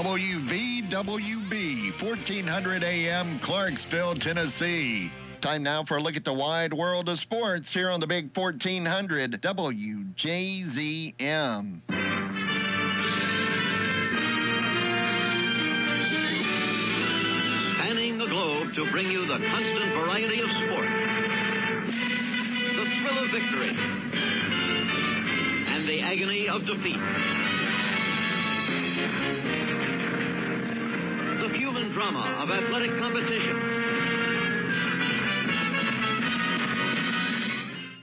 WVWB, 1400 AM, Clarksville, Tennessee. Time now for a look at the wide world of sports here on the Big 1400 WJZM. Spanning the globe to bring you the constant variety of sport, the thrill of victory, and the agony of defeat. The human drama of athletic competition.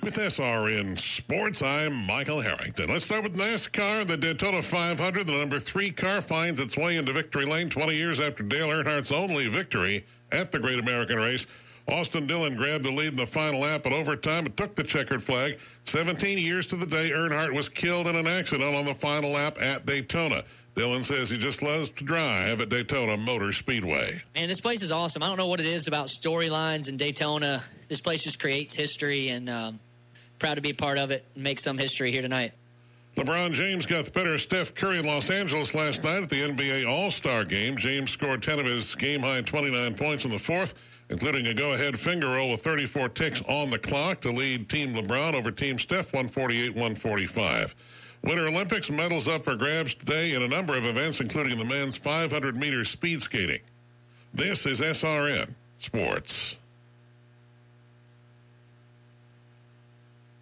With SRN Sports, I'm Michael Harrington. Let's start with NASCAR. The Daytona 500, the number 3 car, finds its way into victory lane 20 years after Dale Earnhardt's only victory at the Great American Race. Austin Dillon grabbed the lead in the final lap at overtime and took the checkered flag. 17 years to the day Earnhardt was killed in an accident on the final lap at Daytona. Dillon says he just loves to drive at Daytona Motor Speedway. Man, this place is awesome. I don't know what it is about storylines in Daytona. This place just creates history, and proud to be a part of it and make some history here tonight. LeBron James got the better of Steph Curry in Los Angeles last night at the NBA All-Star Game. James scored 10 of his game-high 29 points in the fourth, including a go-ahead finger roll with 34 ticks on the clock to lead Team LeBron over Team Steph 148-145. Winter Olympics medals up for grabs today in a number of events, including the men's 500-meter speed skating. This is SRN Sports.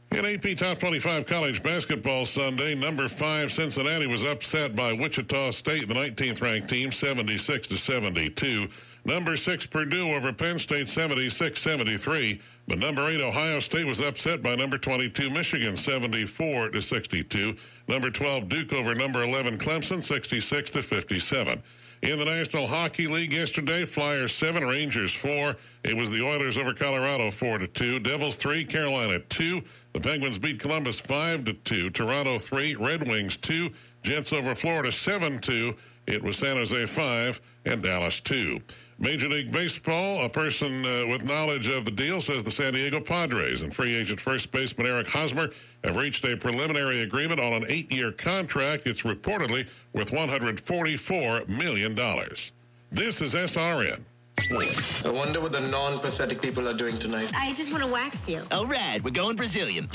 In AP Top 25 college basketball Sunday, number 5 Cincinnati was upset by Wichita State, the 19th-ranked team, 76-72. Number 6 Purdue over Penn State, 76-73. But number 8 Ohio State was upset by number 22 Michigan, 74-62. Number 12 Duke over number 11 Clemson, 66-57. In the National Hockey League yesterday, Flyers 7, Rangers 4. It was the Oilers over Colorado 4-2. Devils 3, Carolina 2. The Penguins beat Columbus 5-2. Toronto 3, Red Wings 2. Jets over Florida 7-2. It was San Jose 5 and Dallas 2. Major League Baseball, a person with knowledge of the deal says the San Diego Padres and free agent first baseman Eric Hosmer have reached a preliminary agreement on an 8-year contract. It's reportedly worth $144 million. This is SRN. I wonder what the non-pathetic people are doing tonight. I just want to wax you. All right, we're going Brazilian.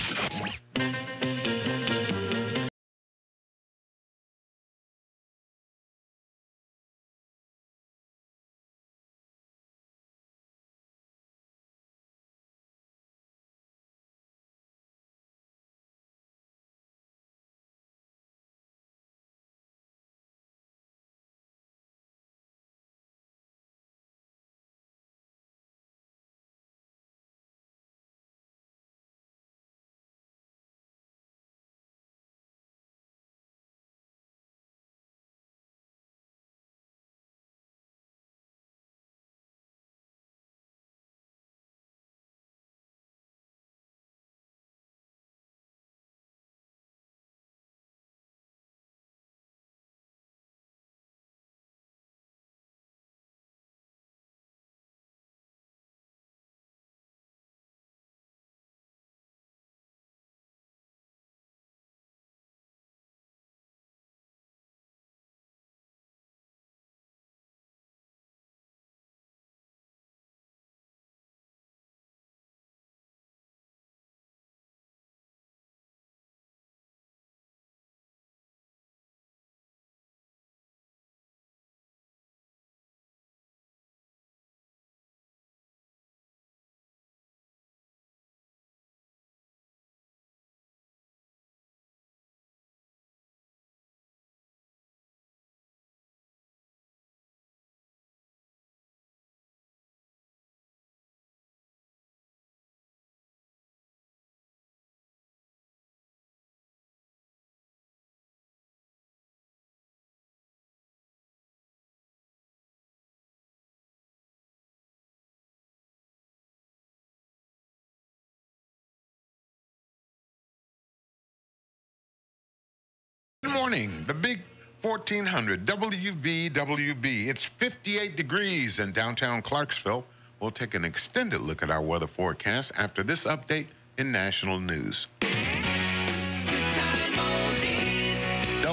Good morning, the Big 1400 WVWB. It's 58 degrees in downtown Clarksville. We'll take an extended look at our weather forecast after this update in national news.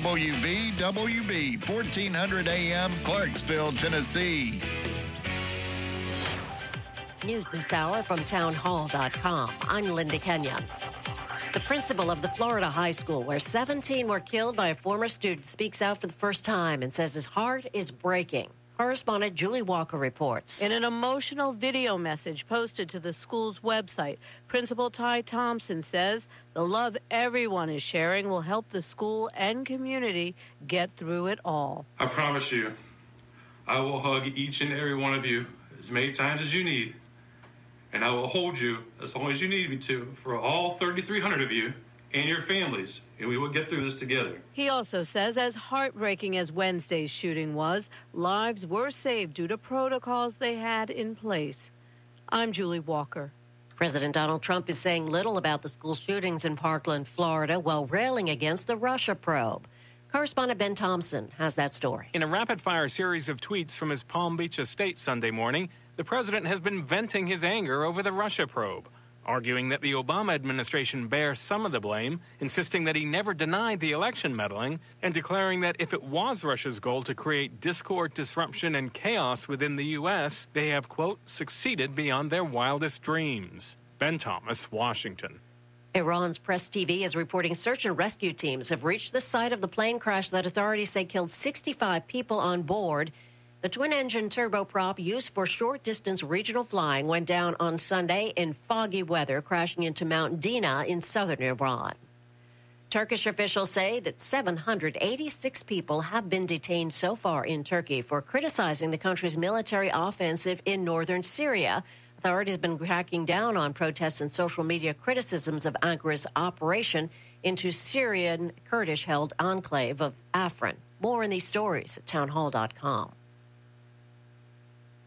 WVWB, 1400 AM, Clarksville, Tennessee. News this hour from townhall.com. I'm Linda Kenyon. The principal of the Florida high school where 17 were killed by a former student speaks out for the first time and says his heart is breaking. Correspondent Julie Walker reports. In an emotional video message posted to the school's website, Principal Ty Thompson says the love everyone is sharing will help the school and community get through it all. I promise you, I will hug each and every one of you as many times as you need, and I will hold you as long as you need me to for all 3,300 of you and your families, and we will get through this together. He also says, as heartbreaking as Wednesday's shooting was, lives were saved due to protocols they had in place. I'm Julie Walker. President Donald Trump is saying little about the school shootings in Parkland, Florida, while railing against the Russia probe. Correspondent Ben Thompson has that story. In a rapid-fire series of tweets from his Palm Beach estate Sunday morning, the president has been venting his anger over the Russia probe, arguing that the Obama administration bears some of the blame, insisting that he never denied the election meddling, and declaring that if it was Russia's goal to create discord, disruption, and chaos within the U.S., they have, quote, succeeded beyond their wildest dreams. Ben Thomas, Washington. Iran's press TV is reporting search and rescue teams have reached the site of the plane crash that authorities say killed 65 people on board. The twin-engine turboprop used for short-distance regional flying went down on Sunday in foggy weather, crashing into Mount Dina in southern Iran. Turkish officials say that 786 people have been detained so far in Turkey for criticizing the country's military offensive in northern Syria. Authorities have been cracking down on protests and social media criticisms of Ankara's operation into Syrian Kurdish-held enclave of Afrin. More in these stories at townhall.com.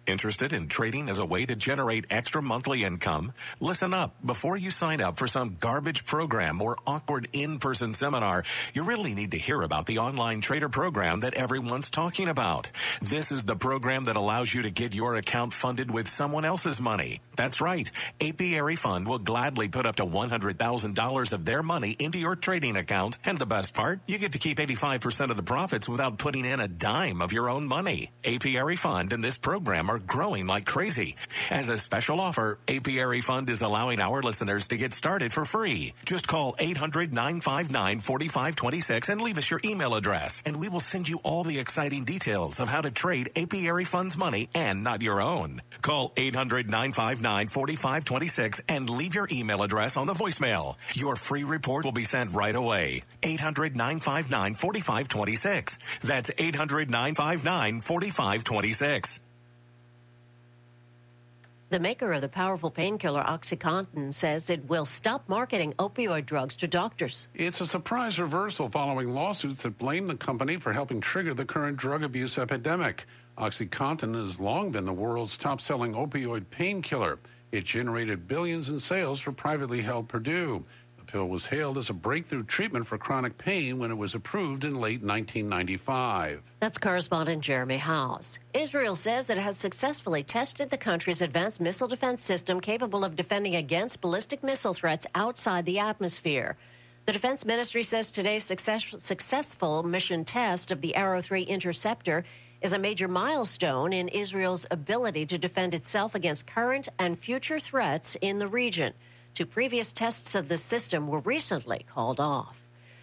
Interested in trading as a way to generate extra monthly income? Listen up. Before you sign up for some garbage program or awkward in-person seminar, you really need to hear about the online trader program that everyone's talking about. This is the program that allows you to get your account funded with someone else's money. That's right. Apiary Fund will gladly put up to $100,000 of their money into your trading account. And the best part, you get to keep 85% of the profits without putting in a dime of your own money. Apiary Fund and this program are growing like crazy. As a special offer, Apiary Fund is allowing our listeners to get started for free. Just call 800-959-4526 and leave us your email address, and we will send you all the exciting details of how to trade Apiary Fund's money and not your own. Call 800-959-4526 and leave your email address on the voicemail. Your free report will be sent right away. 800-959-4526. That's 800-959-4526. The maker of the powerful painkiller OxyContin says it will stop marketing opioid drugs to doctors. It's a surprise reversal following lawsuits that blame the company for helping trigger the current drug abuse epidemic. OxyContin has long been the world's top-selling opioid painkiller. It generated billions in sales for privately held Purdue. The pill was hailed as a breakthrough treatment for chronic pain when it was approved in late 1995. That's correspondent Jeremy House. Israel says it has successfully tested the country's advanced missile defense system capable of defending against ballistic missile threats outside the atmosphere. The defense ministry says today's successful mission test of the Arrow 3 interceptor is a major milestone in Israel's ability to defend itself against current and future threats in the region. 2 previous tests of the system were recently called off.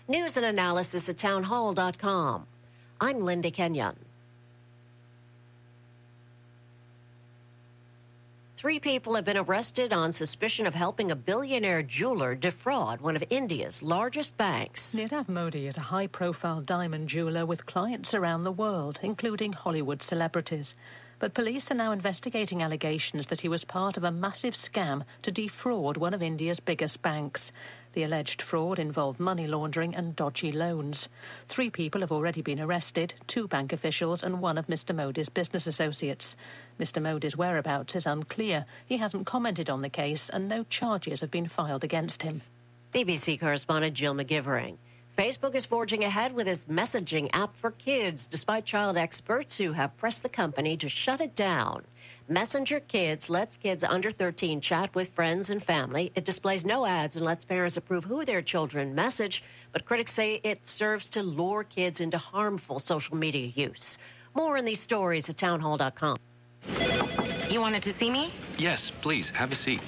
News and analysis at townhall.com. I'm Linda Kenyon. 3 people have been arrested on suspicion of helping a billionaire jeweler defraud one of India's largest banks. Nirav Modi is a high-profile diamond jeweler with clients around the world, including Hollywood celebrities. But police are now investigating allegations that he was part of a massive scam to defraud one of India's biggest banks. The alleged fraud involved money laundering and dodgy loans. 3 people have already been arrested, 2 bank officials and 1 of Mr. Modi's business associates. Mr. Modi's whereabouts is unclear. He hasn't commented on the case and no charges have been filed against him. BBC correspondent Jill McGivering. Facebook is forging ahead with its messaging app for kids, despite child experts who have pressed the company to shut it down. Messenger Kids lets kids under 13 chat with friends and family. It displays no ads and lets parents approve who their children message, but critics say it serves to lure kids into harmful social media use. More in these stories at townhall.com. You wanted to see me? Yes, please, have a seat.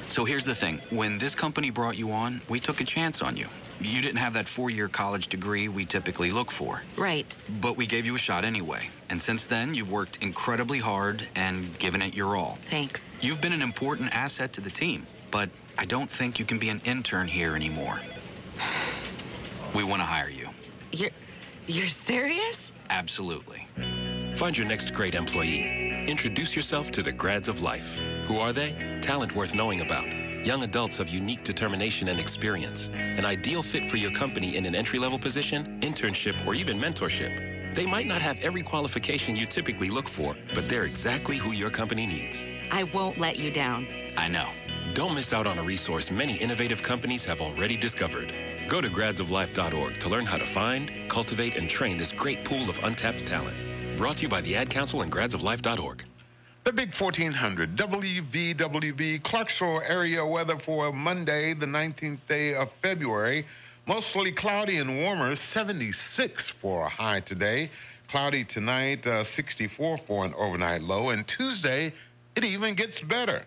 So here's the thing. When this company brought you on, we took a chance on you. You didn't have that 4-year college degree we typically look for. Right. But we gave you a shot anyway. And since then, you've worked incredibly hard and given it your all. Thanks. You've been an important asset to the team, but I don't think you can be an intern here anymore. We want to hire you. You're serious? Absolutely. Find your next great employee. Introduce yourself to the grads of life. Who are they? Talent worth knowing about. Young adults of unique determination and experience. An ideal fit for your company in an entry-level position, internship, or even mentorship. They might not have every qualification you typically look for, but they're exactly who your company needs. I won't let you down. I know. Don't miss out on a resource many innovative companies have already discovered. Go to gradsoflife.org to learn how to find, cultivate, and train this great pool of untapped talent. Brought to you by the Ad Council and gradsoflife.org. The Big 1400 WVWB Clarksville area weather for Monday, the 19th day of February. Mostly cloudy and warmer, 76 for a high today. Cloudy tonight, 64 for an overnight low. And Tuesday, it even gets better.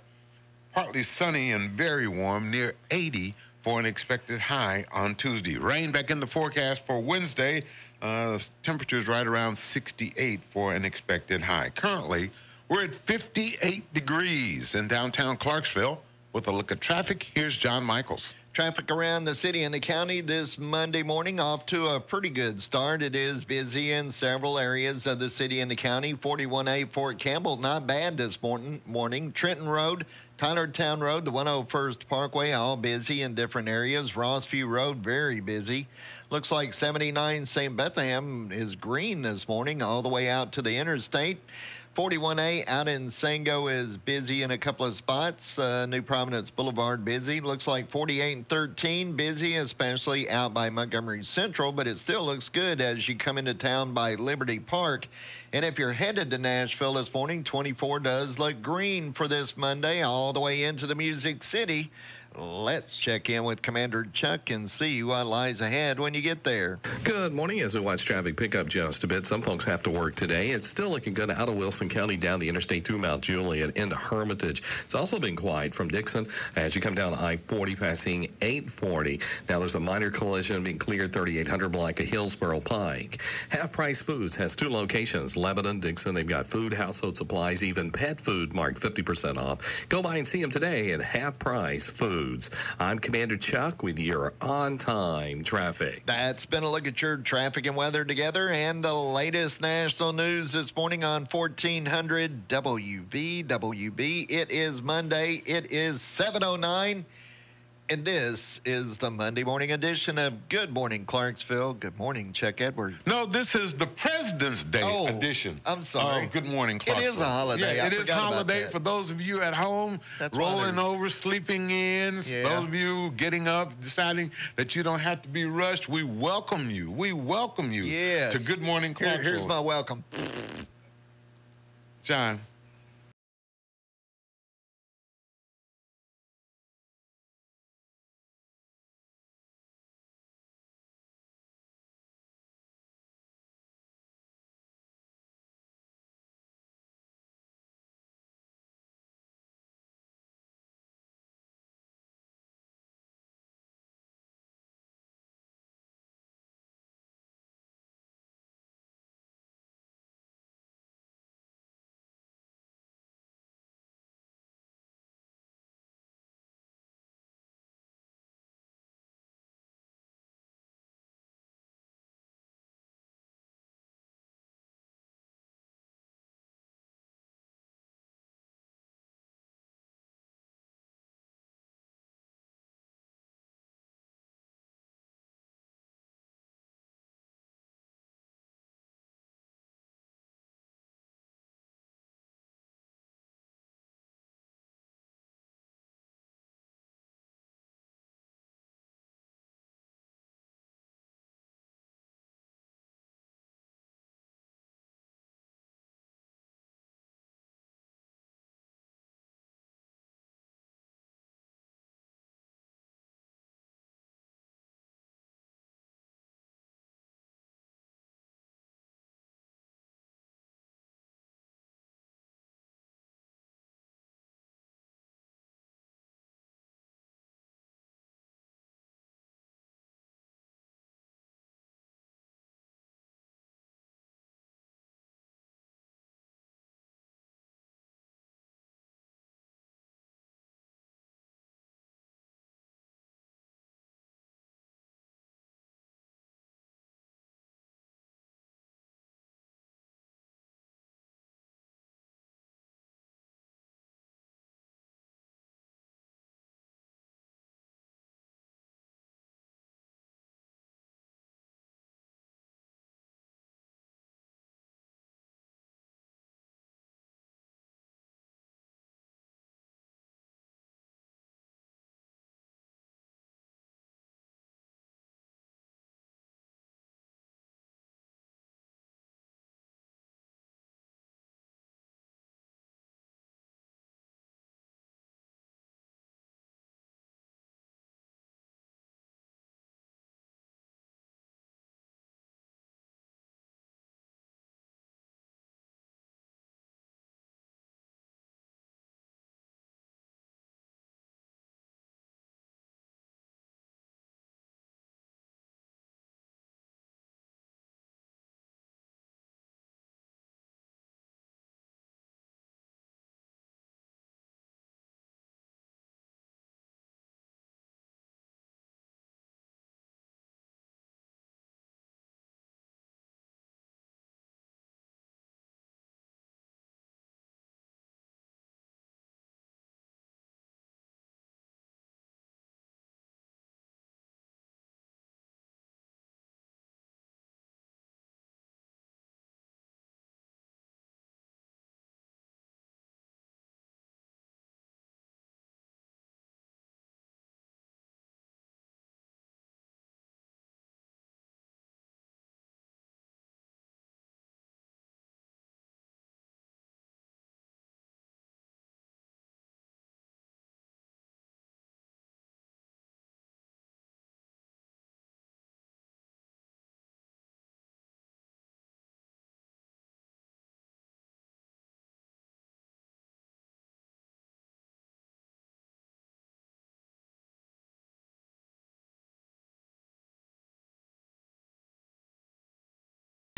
Partly sunny and very warm, near 80 for an expected high on Tuesday. Rain back in the forecast for Wednesday. Temperatures right around 68 for an expected high. Currently, we're at 58 degrees in downtown Clarksville. With a look at traffic, here's John Michaels. Traffic around the city and the county this Monday morning off to a pretty good start. It is busy in several areas of the city and the county. 41A Fort Campbell, not bad this morning. Trenton Road, Tylertown Road, the 101st Parkway, all busy in different areas. Rossview Road, very busy. Looks like 79 St. Bethlehem is green this morning all the way out to the interstate. 41A out in Sango is busy in a couple of spots. New Providence Boulevard busy. Looks like 48 and 13 busy, especially out by Montgomery Central, but it still looks good as you come into town by Liberty Park. And if you're headed to Nashville this morning, 24 does look green for this Monday all the way into the Music City. Let's check in with Commander Chuck and see what lies ahead when you get there. Good morning. As we watch traffic pick up just a bit, some folks have to work today. It's still looking good out of Wilson County down the interstate through Mount Juliet into Hermitage. It's also been quiet from Dixon as you come down I-40 passing 840. Now there's a minor collision being cleared 3800 block of Hillsboro Pike. Half Price Foods has 2 locations, Lebanon, Dixon. They've got food, household supplies, even pet food marked 50% off. Go by and see them today at Half Price Foods. I'm Commander Chuck with your on-time traffic. That's been a look at your traffic and weather together and the latest national news this morning on 1400 WVWB. It is Monday. It is 7:09. And this is the Monday morning edition of Good Morning Clarksville. Good morning, Chuck Edwards. No, this is the President's Day edition. I'm sorry. Good morning, Clarksville. It is a holiday. Yeah, I it is forgot about holiday that. for those of you at home, rolling over, sleeping in. Yeah. Those of you getting up, deciding that you don't have to be rushed. We welcome you. We welcome you Yes. to Good Morning Clarksville. Here's my welcome. John.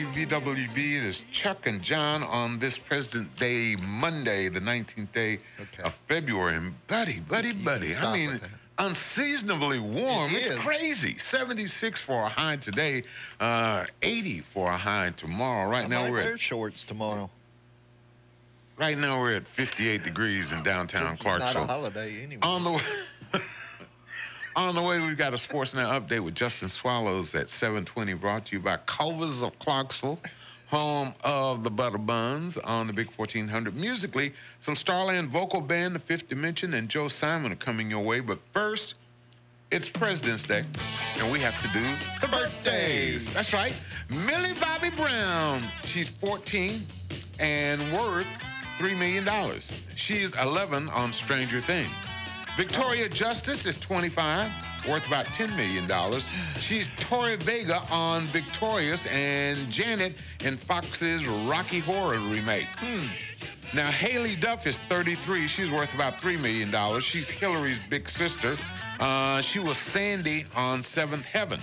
WVWB. It is Chuck and John on this President Day, Monday, the 19th day of February. And buddy, I mean, unseasonably warm. It's crazy. 76 for a high today, 80 for a high tomorrow. Right now we're wear shorts tomorrow. Right now we're at 58 degrees in downtown Clarksville. It's not a holiday anyway. On the way, we've got a Sports Now update with Justin Swallows at 7:20, brought to you by Culver's of Clarksville, home of the Butter Buns on the Big 1400. Musically, some Starland vocal band, The Fifth Dimension, and Joe Simon are coming your way. But first, it's President's Day, and we have to do the birthdays. That's right. Millie Bobby Brown, she's 14 and worth $3 million. She's 11 on Stranger Things. Victoria Justice is 25, worth about $10 million. She's Tori Vega on Victorious and Janet in Fox's Rocky Horror remake. Now, Haley Duff is 33. She's worth about $3 million. She's Hillary's big sister. She was Sandy on Seventh Heaven.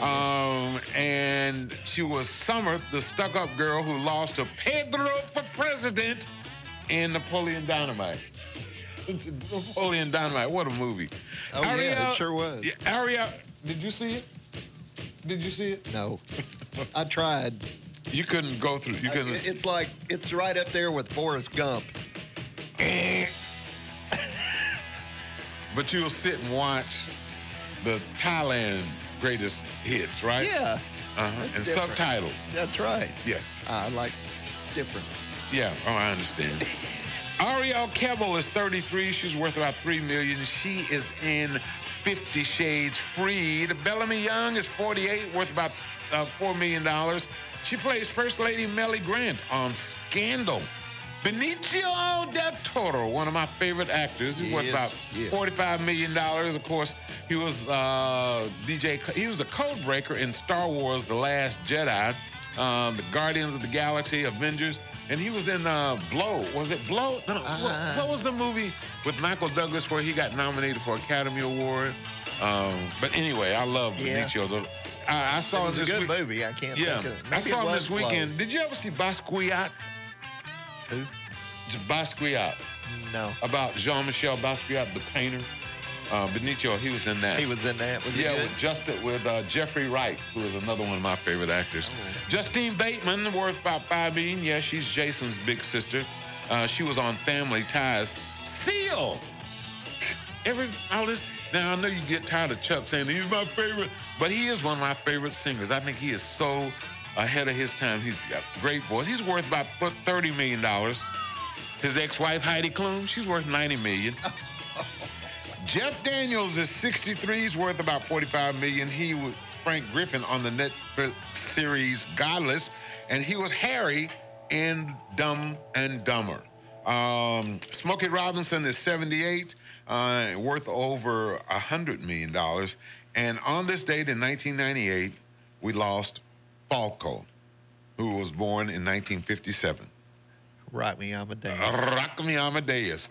And she was Summer, the stuck-up girl who lost to Pedro for president in Napoleon Dynamite. Napoleon Dynamite, what a movie. Oh, Ariel, yeah, it sure was. Ariel, did you see it? Did you see it? No. I tried. You couldn't go through. You couldn't. It's like, it's right up there with Forrest Gump. But you'll sit and watch the Thailand greatest hits, right? Yeah. And different. subtitles. That's right. Yes. I like different. Yeah, I understand. Ariel Kebbel is 33. She's worth about $3 million. She is in 50 Shades Freed. Bellamy Young is 48, worth about $4 million. She plays First Lady Melly Grant on Scandal. Benicio del Toro, one of my favorite actors. He's worth about $45 million. Of course, he was he was the code breaker in Star Wars: The Last Jedi, the Guardians of the Galaxy, Avengers. And he was in Blow. Was it Blow? No, what was the movie with Michael Douglas where he got nominated for Academy Award? But anyway, I love Benicio. I saw it was this a good movie. I can't think of it. I Maybe saw it him was this weekend. Blow. Did you ever see Basquiat? Who? Basquiat. No. About Jean-Michel Basquiat, the painter. Benicio, he was in that. He was in that. Was with Jeffrey Wright, who is another one of my favorite actors. Justine Bateman, worth about $5 million. Yeah, she's Jason's big sister. She was on Family Ties. Seal. Now I know you get tired of Chuck saying he's my favorite, but he is one of my favorite singers. I think he is so ahead of his time. He's got a great voice. He's worth about $30 million. His ex-wife Heidi Klum, she's worth $90 million. Jeff Daniels is 63. He's worth about $45 million. He was Frank Griffin on the Netflix series Godless, and he was Harry in Dumb and Dumber. Smokey Robinson is 78, worth over $100 million. And on this date in 1998, we lost Falco, who was born in 1957. Rock me Amadeus. Rock me Amadeus.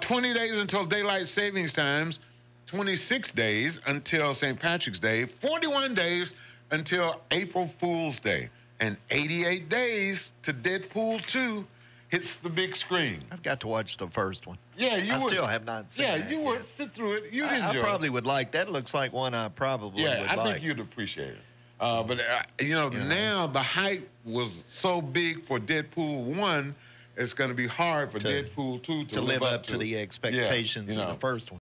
20 days until daylight savings times, 26 days until St. Patrick's Day, 41 days until April Fool's Day, and 88 days to Deadpool 2 hits the big screen. I've got to watch the first one. Yeah, you would. I still have not seen it. Yeah, you would. Sit through it. You'd enjoy it. I probably would like that. Looks like one I probably would like. Yeah, I think you'd appreciate it. But, now the hype was so big for Deadpool 1, it's going to be hard for Deadpool 2 to live up to the expectations of the first one.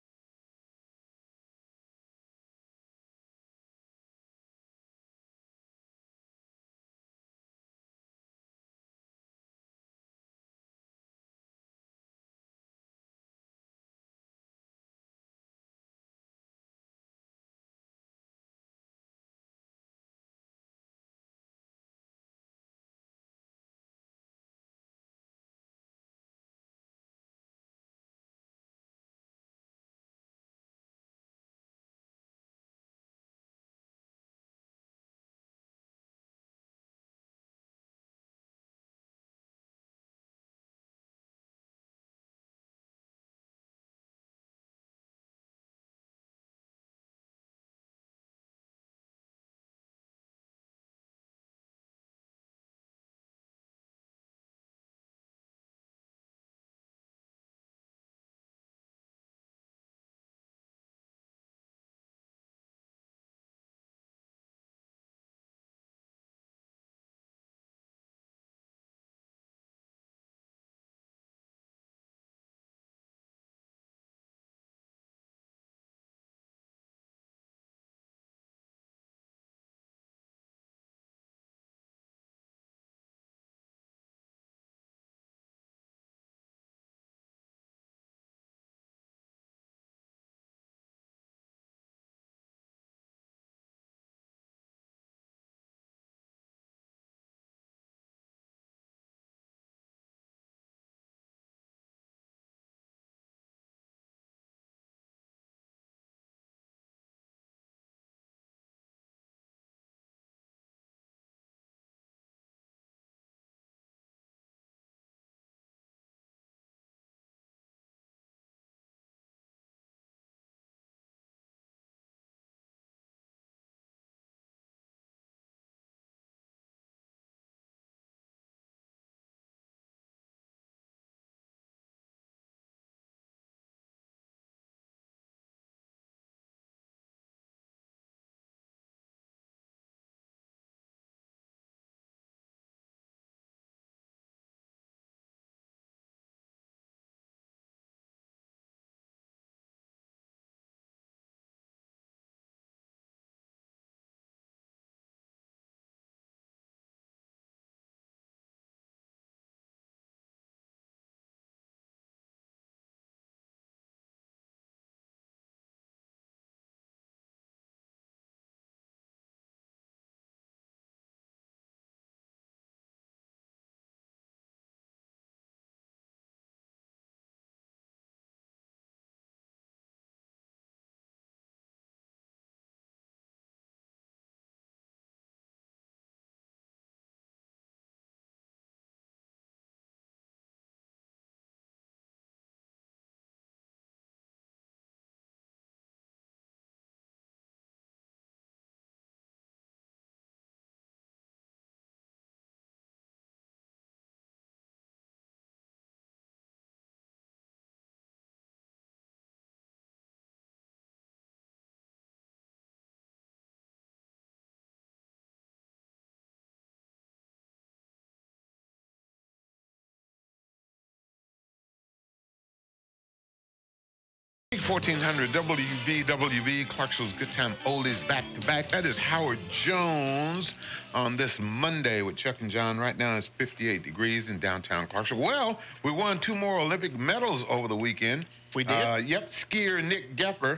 1400 WVWB, Clarksville's Good Time Oldies back to back. That is Howard Jones on this Monday with Chuck and John. Right now it's 58 degrees in downtown Clarksville. Well, we won 2 more Olympic medals over the weekend. We did? Yep, skier Nick Gepper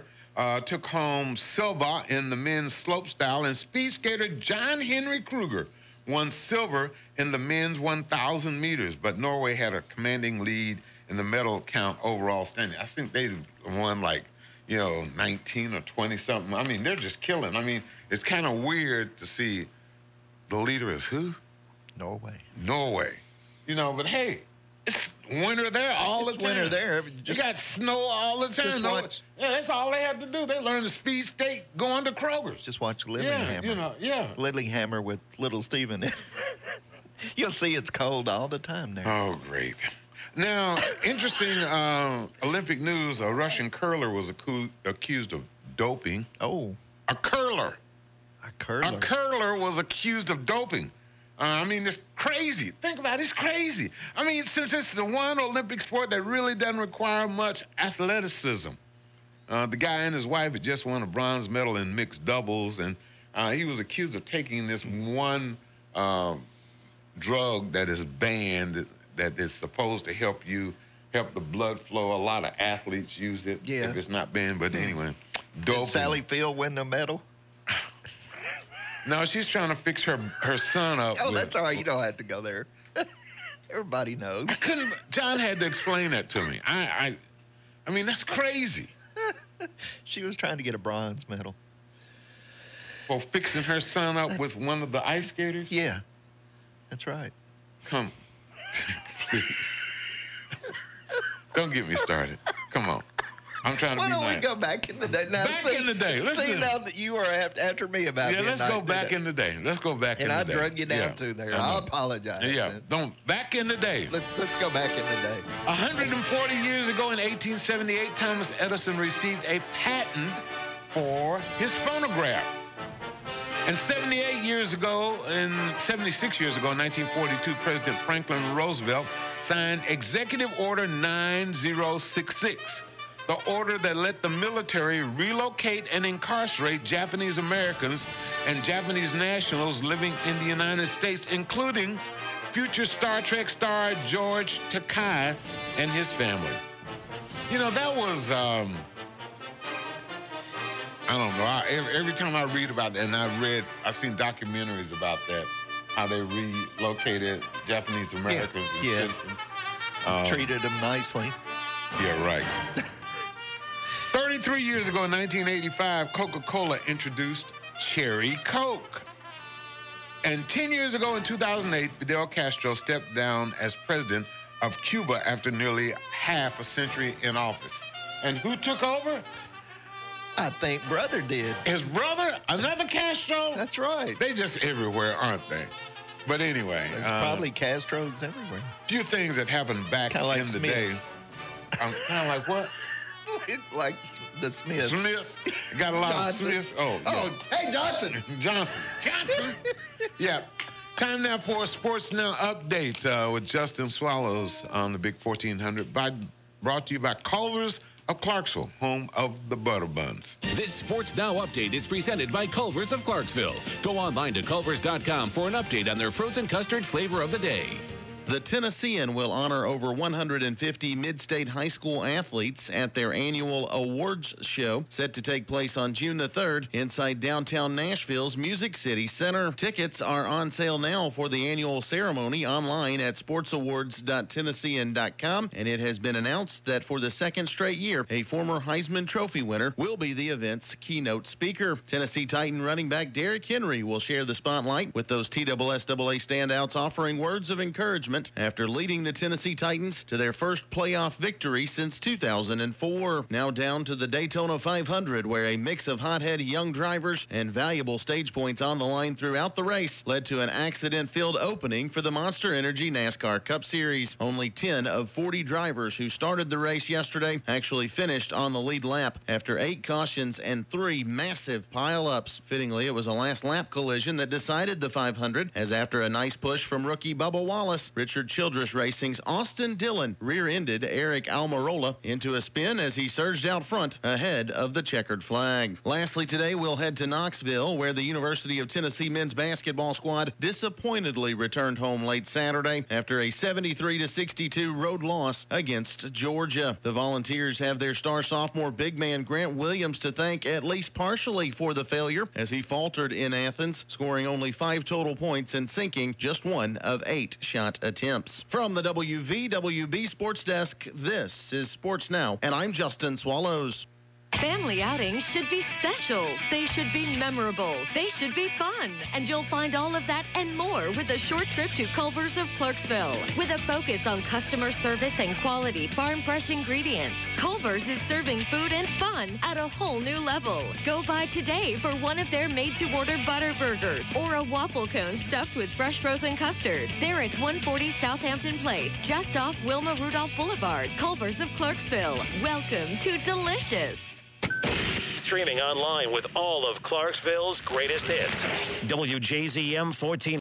took home silver in the men's slopestyle, and speed skater John Henry Kruger won silver in the men's 1,000 meters. But Norway had a commanding lead in the medal count overall standing. I think they won 19 or 20 something. I mean, they're just killing. I mean, it's kind of weird to see the leader is who? Norway. Norway. But hey, it's winter there all the time. Winter there. You got snow all the time. Yeah, that's all they had to do. They learned to speed skate going to Kroger's. Just watch Lilyhammer. Yeah. Lilyhammer with Little Steven. You'll see it's cold all the time there. Oh, great. Now, interesting Olympic news. A Russian curler was accused of doping. Oh. A curler. A curler. A curler was accused of doping. I mean, it's crazy. Think about it. It's crazy. I mean, since it's the one Olympic sport that really doesn't require much athleticism. The guy and his wife had just won a bronze medal in mixed doubles, and he was accused of taking this one drug that is banned that is supposed to help the blood flow. A lot of athletes use it if it's not banned, but anyway. Doping. Did Sally Field win the medal? No, she's trying to fix her son up. Oh, that's all right. You don't have to go there. Everybody knows. John had to explain that to me. I mean, that's crazy. She was trying to get a bronze medal. For fixing her son up with one of the ice skaters? Yeah, that's right. Come. Please. Don't get me started. Come on. I'm trying to be nice. Why don't we go back in the day? Now, in the day. See, now that you are after me about it. Yeah, let's go back in the day. Let's go back in the day. And I drug you down through there. I apologize. Yeah, back in the day. Let's go back in the day. 140 years ago in 1878, Thomas Edison received a patent for his phonograph. And 76 years ago, in 1942, President Franklin Roosevelt signed Executive Order 9066. The order that let the military relocate and incarcerate Japanese Americans and Japanese nationals living in the United States, including future Star Trek star George Takei and his family. That was, I don't know. Every time I read about that, and I've seen documentaries about that, how they relocated Japanese Americans and citizens. Treated them nicely. Yeah, right. 33 years ago in 1985, Coca-Cola introduced Cherry Coke. And 10 years ago in 2008, Fidel Castro stepped down as president of Cuba after nearly half a century in office. And who took over? I think brother did. His brother? Another Castro? That's right. They just everywhere, aren't they? But anyway. There's probably Castros everywhere. Few things that happened back in the day. I'm kind of like what? Like the Smiths. Smiths. Got a lot Johnson. of Smiths. Oh, hey, Johnson. Johnson. Yeah. Time now for a Sports Now update with Justin Swallows on the Big 1400. Brought to you by Culver's of Clarksville, home of the Butter Buns. This Sports Now update is presented by Culver's of Clarksville. Go online to culvers.com for an update on their frozen custard flavor of the day. The Tennessean will honor over 150 mid-state high school athletes at their annual awards show set to take place on June the 3rd inside downtown Nashville's Music City Center. Tickets are on sale now for the annual ceremony online at sportsawards.tennessean.com, and it has been announced that for the second straight year, a former Heisman Trophy winner will be the event's keynote speaker. Tennessee Titan running back Derrick Henry will share the spotlight with those TSSAA standouts offering words of encouragement after leading the Tennessee Titans to their first playoff victory since 2004. Now down to the Daytona 500, where a mix of hot-head young drivers and valuable stage points on the line throughout the race led to an accident-filled opening for the Monster Energy NASCAR Cup Series. Only 10 of 40 drivers who started the race yesterday actually finished on the lead lap after 8 cautions and 3 massive pile-ups. Fittingly, it was a last-lap collision that decided the 500, as after a nice push from rookie Bubba Wallace, Richard Childress Racing's Austin Dillon rear-ended Eric Almirola into a spin as he surged out front ahead of the checkered flag. Lastly today, we'll head to Knoxville, where the University of Tennessee men's basketball squad disappointedly returned home late Saturday after a 73-62 road loss against Georgia. The Volunteers have their star sophomore big man Grant Williams to thank at least partially for the failure, as he faltered in Athens, scoring only 5 total points and sinking just 1 of 8 shot attempts. From the WVWB Sports Desk, this is Sports Now, and I'm Justin Swallows. Family outings should be special. They should be memorable. They should be fun. And you'll find all of that and more with a short trip to Culver's of Clarksville. With a focus on customer service and quality farm-fresh ingredients, Culver's is serving food and fun at a whole new level. Go by today for one of their made-to-order butter burgers or a waffle cone stuffed with fresh frozen custard. They're at 140 Southampton Place, just off Wilma Rudolph Boulevard. Culver's of Clarksville. Welcome to delicious. Streaming online with all of Clarksville's greatest hits. WJZM 14.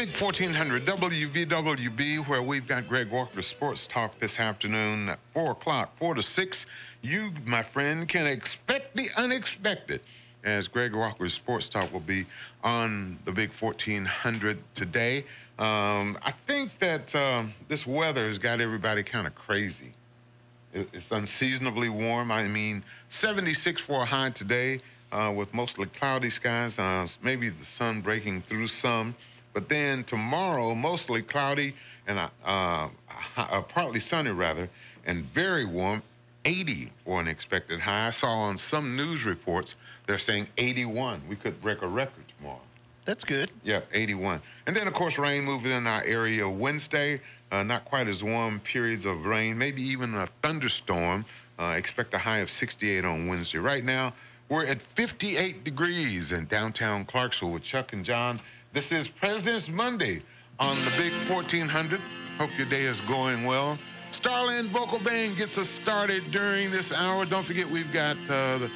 Big 1400 WVWB, where we've got Greg Walker's Sports Talk this afternoon at 4 o'clock, 4 to 6. You, my friend, can expect the unexpected, as Greg Walker's Sports Talk will be on the Big 1400 today. I think that this weather has got everybody kind of crazy. It's unseasonably warm. I mean, 76 for a high today with mostly cloudy skies, maybe the sun breaking through some. But then tomorrow, mostly cloudy and partly sunny, rather, and very warm, 80 for an expected high. I saw on some news reports they're saying 81. We could break a record tomorrow. That's good. Yeah, 81. And then, of course, rain moving in our area Wednesday. Not quite as warm, periods of rain, maybe even a thunderstorm. Expect a high of 68 on Wednesday. Right now, we're at 58 degrees in downtown Clarksville with Chuck and John. This is President's Monday on the Big 1400. Hope your day is going well. Starland Vocal Band gets us started during this hour. Don't forget, we've got the...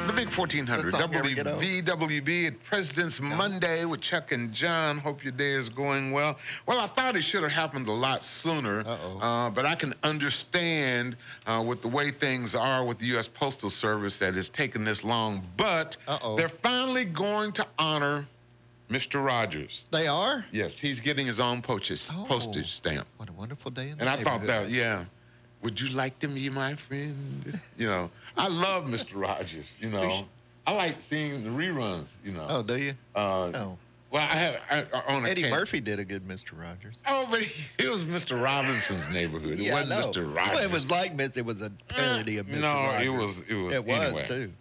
The Big 1400 WVWB at President's Monday with Chuck and John. Hope your day is going well. Well, I thought it should have happened a lot sooner, but I can understand with the way things are with the U.S. Postal Service that it's taken this long. But they're finally going to honor Mr. Rogers. They are? Yes, he's getting his own postage stamp. What a wonderful day in the And I thought that, yeah. Would you like to be my friend? You know, I love Mr. Rogers, you know. I like seeing the reruns, you know. Oh, do you? Well, on Eddie Murphy did a good Mr. Rogers. Oh, but it was Mr. Robinson's Neighborhood. It wasn't Mr. Rogers. Well, it was like it was a parody of Mr. Rogers. No, it was anyway. Too.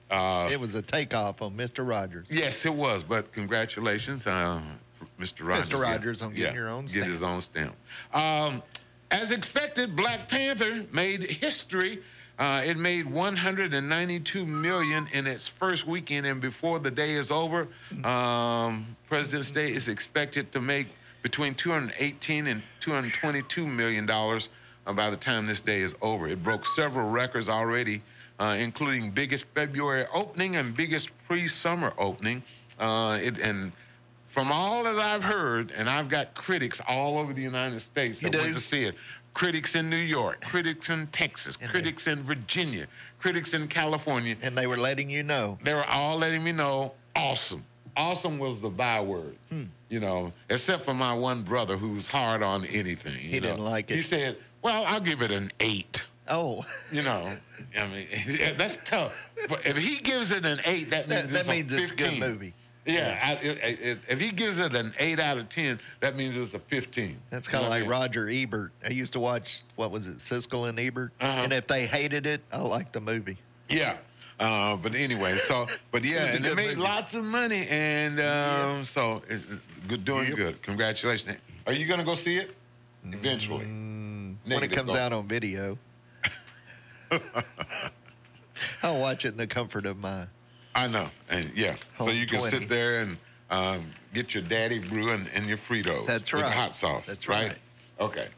It was a takeoff on Mr. Rogers. Yes, it was. But congratulations, Mr. Mr. Rogers. Mr. Rogers on getting your own stamp. Get his own stamp. As expected, Black Panther made history. It made $192 million in its first weekend, and before the day is over, President's Day is expected to make between $218 and $222 million by the time this day is over. It broke several records already, including biggest February opening and biggest pre-summer opening. And from all that I've heard, and I've got critics all over the United States that went to see it. Critics in New York, critics in Texas, critics in Virginia, critics in California. And they were letting you know. They were all letting me know, awesome. Awesome was the byword, you know, except for my one brother who's hard on anything. He didn't like it. He said, well, I'll give it an 8. Oh. You know, I mean, that's tough. But if he gives it an 8, that means it's a good movie. Yeah, if he gives it an 8 out of 10, that means it's a 15. That's kind of like Roger Ebert. I used to watch, what was it, Siskel and Ebert? And if they hated it, I liked the movie. Yeah. But anyway, and it made lots of money, and so it's doing good. Congratulations. Are you going to go see it? Eventually. When it comes out on video. I'll watch it in the comfort of my... I know, and so you can sit there and get your daddy brew and your Fritos. That's with right. hot sauce. That's right. Okay.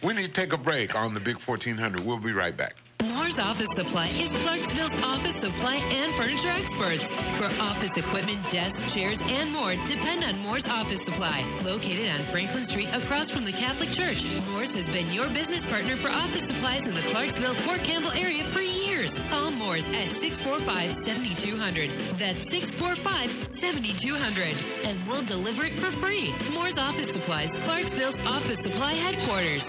We need to take a break on the Big 1400. We'll be right back. Moore's Office Supply is Clarksville's office supply and furniture experts. For office equipment, desks, chairs, and more, depend on Moore's Office Supply. Located on Franklin Street across from the Catholic Church, Moore's has been your business partner for office supplies in the Clarksville-Fort Campbell area for years. Call Moore's at 645-7200. That's 645-7200. And we'll deliver it for free. Moore's Office Supplies, Clarksville's office supply headquarters.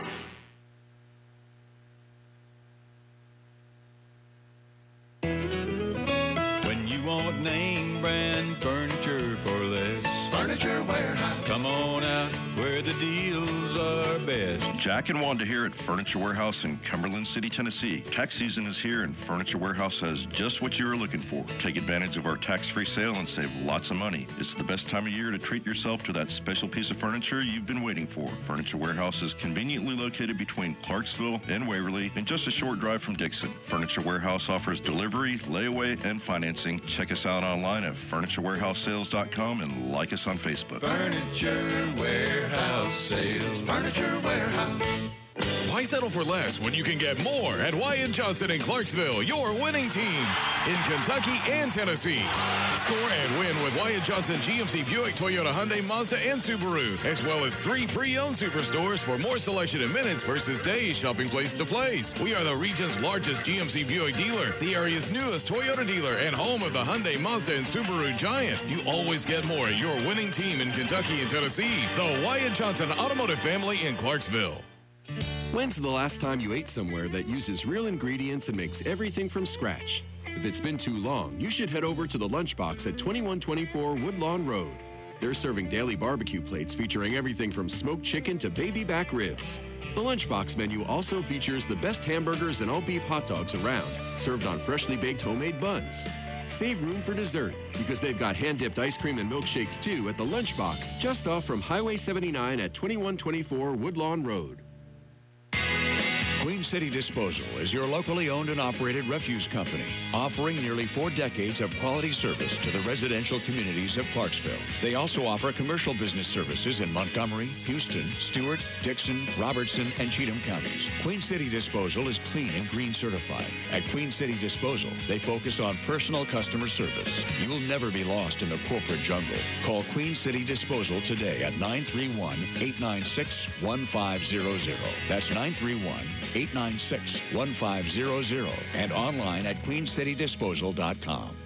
Want name brand furniture for less. Furniture Warehouse. Come on out where the deals are best. Jack and Wanda here at Furniture Warehouse in Cumberland City, Tennessee. Tax season is here and Furniture Warehouse has just what you were looking for. Take advantage of our tax-free sale and save lots of money. It's the best time of year to treat yourself to that special piece of furniture you've been waiting for. Furniture Warehouse is conveniently located between Clarksville and Waverly and just a short drive from Dixon. Furniture Warehouse offers delivery, layaway, and financing. Check us out online at FurnitureWarehouseSales.com and like us on Facebook. Furniture Warehouse Sales. Furniture Warehouse. Why settle for less when you can get more at Wyatt Johnson in Clarksville, your winning team in Kentucky and Tennessee. Score and win with Wyatt Johnson GMC Buick, Toyota, Hyundai, Mazda, and Subaru, as well as 3 pre-owned superstores for more selection in minutes versus days, shopping place to place. We are the region's largest GMC Buick dealer, the area's newest Toyota dealer, and home of the Hyundai, Mazda, and Subaru giant. You always get more at your winning team in Kentucky and Tennessee, the Wyatt Johnson Automotive family in Clarksville. When's the last time you ate somewhere that uses real ingredients and makes everything from scratch? If it's been too long, you should head over to the Lunchbox at 2124 Woodlawn Road. They're serving daily barbecue plates featuring everything from smoked chicken to baby back ribs. The Lunchbox menu also features the best hamburgers and all beef hot dogs around, served on freshly baked homemade buns. Save room for dessert because they've got hand-dipped ice cream and milkshakes too at the Lunchbox, just off from Highway 79 at 2124 Woodlawn Road. Queen City Disposal is your locally owned and operated refuse company, offering nearly 4 decades of quality service to the residential communities of Clarksville. They also offer commercial business services in Montgomery, Houston, Stewart, Dixon, Robertson, and Cheatham counties. Queen City Disposal is clean and green certified. At Queen City Disposal, they focus on personal customer service. You'll never be lost in the corporate jungle. Call Queen City Disposal today at 931-896-1500. That's 931-896-1500 and online at queencitydisposal.com.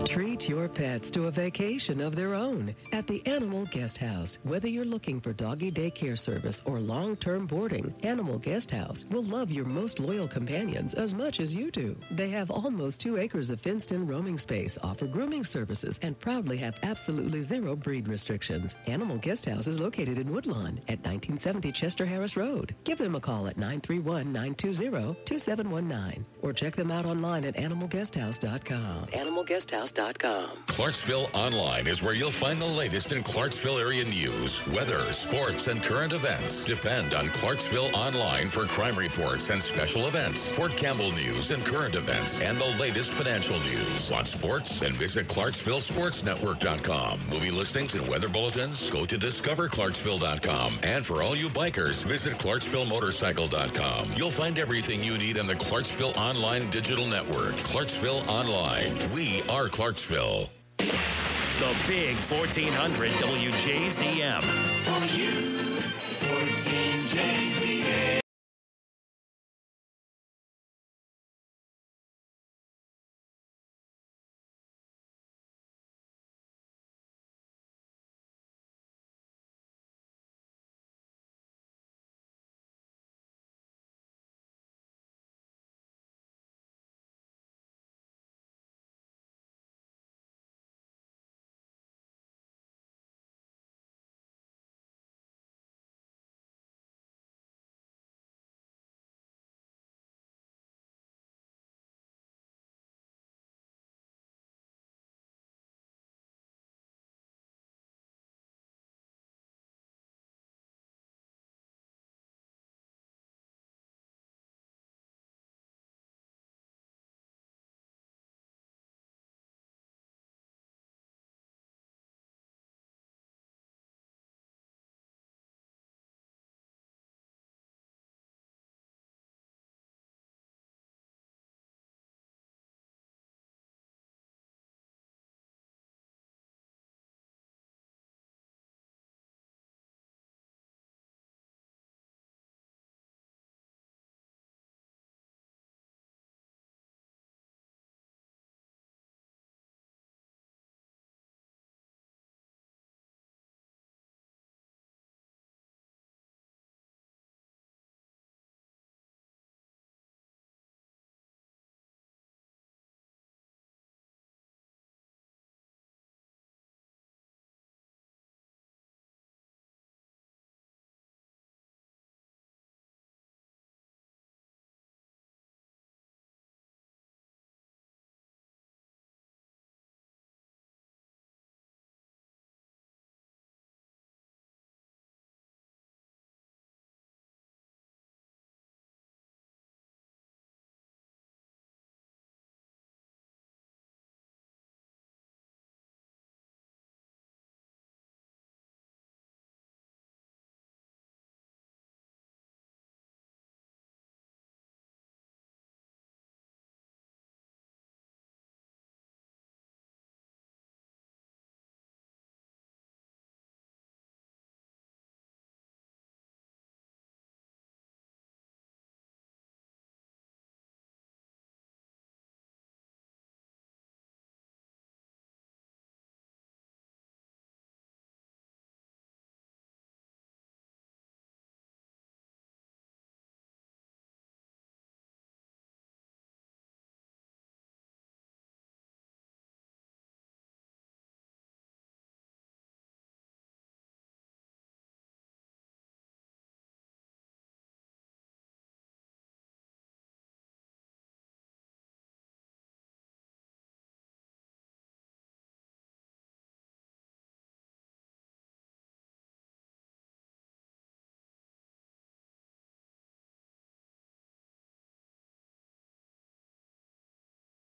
Treat your pets to a vacation of their own at the Animal Guest House. Whether you're looking for doggy daycare service or long-term boarding, Animal Guest House will love your most loyal companions as much as you do. They have almost 2 acres of fenced-in roaming space, offer grooming services, and proudly have absolutely 0 breed restrictions. Animal Guest House is located in Woodlawn at 1970 Chester Harris Road. Give them a call at 931-920-2719 or check them out online at animalguesthouse.com. Animal Guest House. AnimalGuestHouse.com. Clarksville Online is where you'll find the latest in Clarksville area news, weather, sports, and current events. Depend on Clarksville Online for crime reports and special events, Fort Campbell news and current events, and the latest financial news. Want sports? Then visit ClarksvilleSportsNetwork.com. Movie listings and weather bulletins? Go to DiscoverClarksville.com. And for all you bikers, visit ClarksvilleMotorcycle.com. You'll find everything you need on the Clarksville Online digital network. Clarksville Online. We are Clarksville. The Big 1400 WJZM. For you, 14JZM.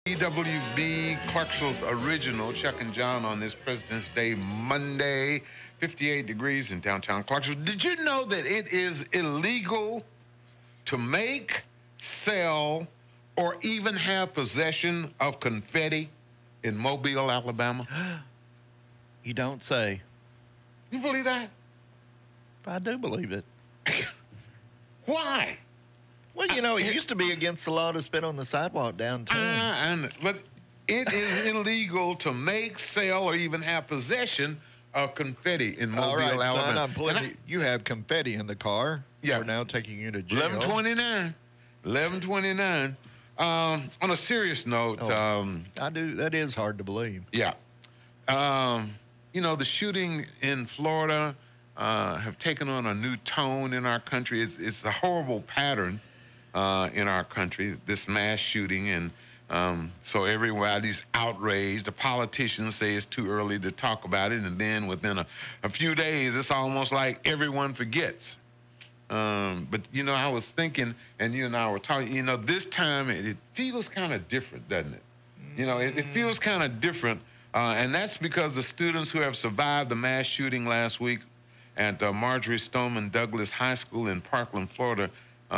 WVWB, Clarksville's original, Chuck and John on this President's Day Monday, 58 degrees in downtown Clarksville. Did you know that it is illegal to make, sell, or even have possession of confetti in Mobile, Alabama? You don't say. You believe that? I do believe it. Why? Well, you know, it used to be against the law to spit on the sidewalk downtown. But it is illegal to make, sell, or even have possession of confetti in Mobile, All right, Alabama. son, you have confetti in the car. Yeah. We're now taking you to jail. 1129. 1129. On a serious note, I do. That is hard to believe. Yeah. You know, the shooting in Florida have taken on a new tone in our country. It's a horrible pattern in our country, this mass shooting. And So everybody's outraged. The politicians say it's too early to talk about it, and then within a few days, it's almost like everyone forgets. But, you know, I was thinking, and you and I were talking, you know, this time it feels kind of different, doesn't it? You know, it feels kind of different, and that's because the students who have survived the mass shooting last week at Marjorie Stoneman Douglas High School in Parkland, Florida,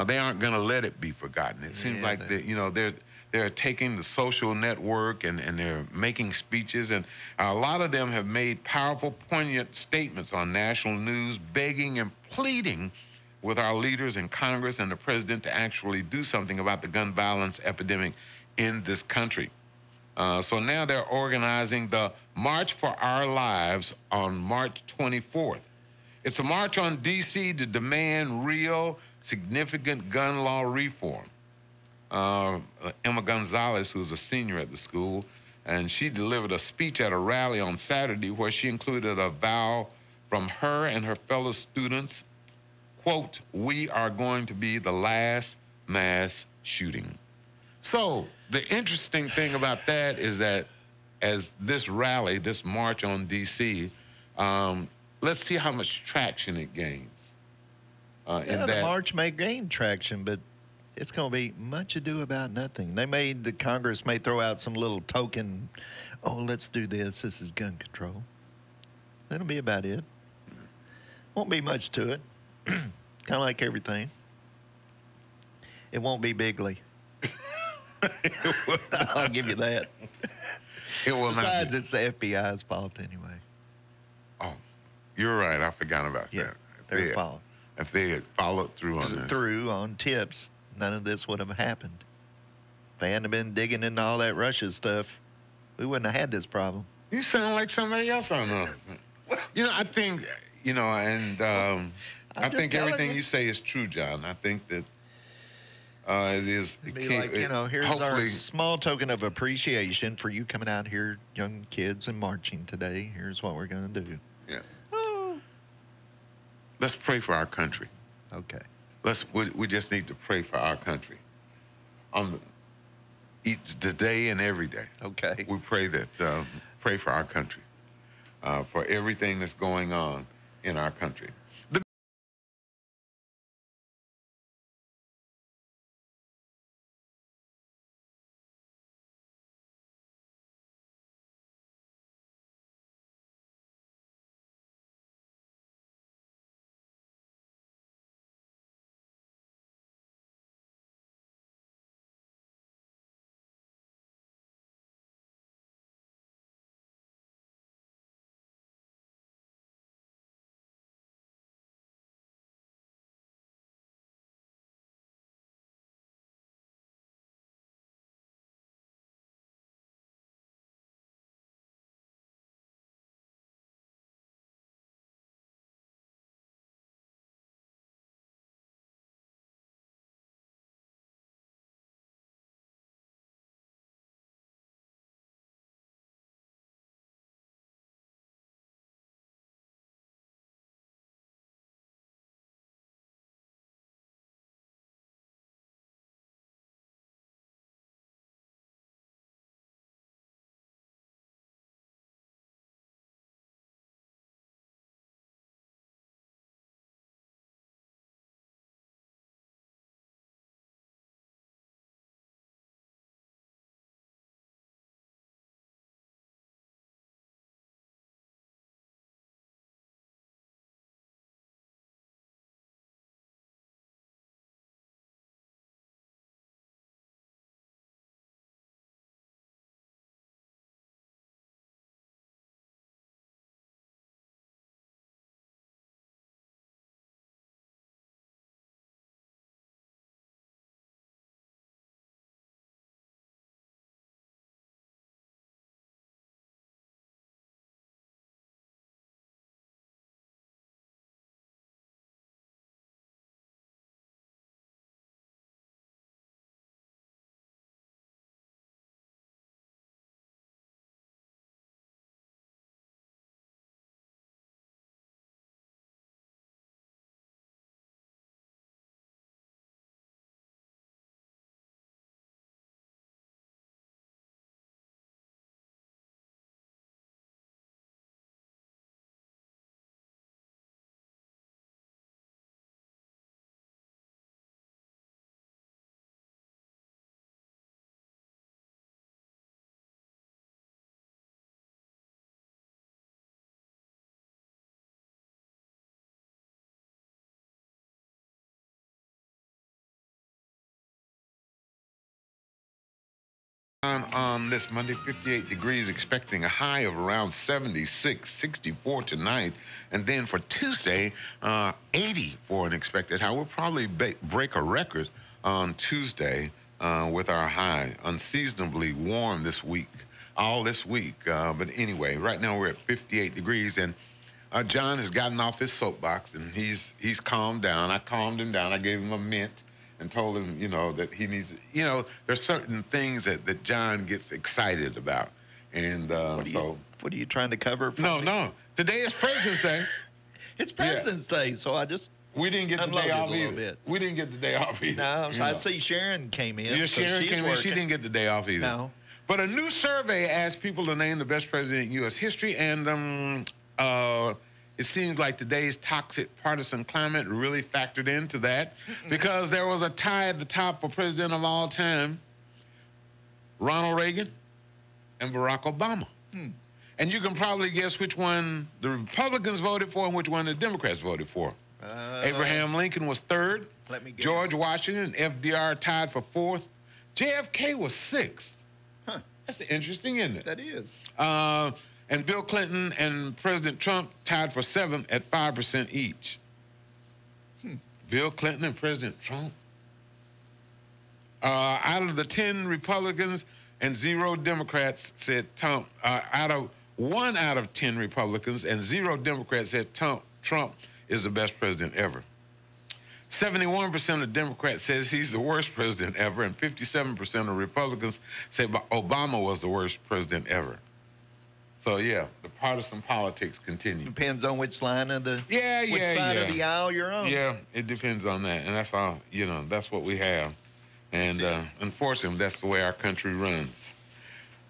they aren't going to let it be forgotten. It seems like, you know, they're taking the social network and they're making speeches, and a lot of them have made powerful, poignant statements on national news, begging and pleading with our leaders in Congress and the president to actually do something about the gun violence epidemic in this country. So now they're organizing the March for Our Lives on March 24th. It's a march on D.C. to demand real, significant gun law reform. Emma Gonzalez, who's a senior at the school, and she delivered a speech at a rally on Saturday where she included a vow from her and her fellow students, quote, "We are going to be the last mass shooting." So the interesting thing about that is that as this rally, this march on D.C., let's see how much traction it gains. The march may gain traction, but it's going to be much ado about nothing. The Congress may throw out some little token, oh, let's do this. This is gun control. That'll be about it. Won't be much to it. Kind of like everything. It won't be bigly. I'll give you that. It will Besides, it's the FBI's fault anyway. Oh, you're right. I forgot about that. Their fault. If they had followed through on this. On tips, none of this would have happened. If they hadn't been digging into all that Russia stuff, we wouldn't have had this problem. You sound like somebody else I know. You know, I think, you know, and I think everything you say is true, John. I think that it is. Like, you know, here's our small token of appreciation for you coming out here, young kids, and marching today. Here's what we're going to do. Yeah. Let's pray for our country. Okay. We just need to pray for our country. Today and every day. Okay. We pray for our country, for everything that's going on in our country. On this Monday, 58 degrees, expecting a high of around 76, 64 tonight. And then for Tuesday, 80 for an expected high. We'll probably break a record on Tuesday with our high. Unseasonably warm this week, all this week. But anyway, right now we're at 58 degrees. And John has gotten off his soapbox, and he's calmed down. I calmed him down. I gave him a mint and told him, that he needs, there's certain things that John gets excited about. And what are you trying to cover? No. Today is President's Day. It's President's Day, so we didn't get the day off either. We didn't get the day off either. No, so I see Sharon came in. Yeah, Sharon came in. She didn't get the day off either. No. But a new survey asked people to name the best president in U.S. history, and it seems like today's toxic partisan climate really factored into that because there was a tie at the top for president of all time, Ronald Reagan and Barack Obama. And you can probably guess which one the Republicans voted for and which one the Democrats voted for. Abraham Lincoln was third. Let me guess. George Washington and FDR tied for fourth. JFK was sixth. That's interesting, isn't it? That is. And Bill Clinton and President Trump tied for seventh at 5% each. Bill Clinton and President Trump. Out of the 10 Republicans and 0 Democrats said Trump, out of 10 Republicans and 0 Democrats said Trump is the best president ever. 71% of Democrats says he's the worst president ever, and 57% of Republicans say Obama was the worst president ever. So, yeah, the partisan politics continue. Depends on which line of the which side of the aisle you're on. Yeah, it depends on that, and that's all. That's what we have, and unfortunately, that's the way our country runs.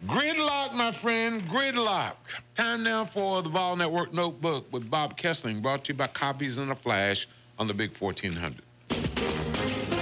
Gridlock, my friend, gridlock. Time now for the Vol Network Notebook with Bob Kessling, brought to you by Copies in a Flash on the Big 1400.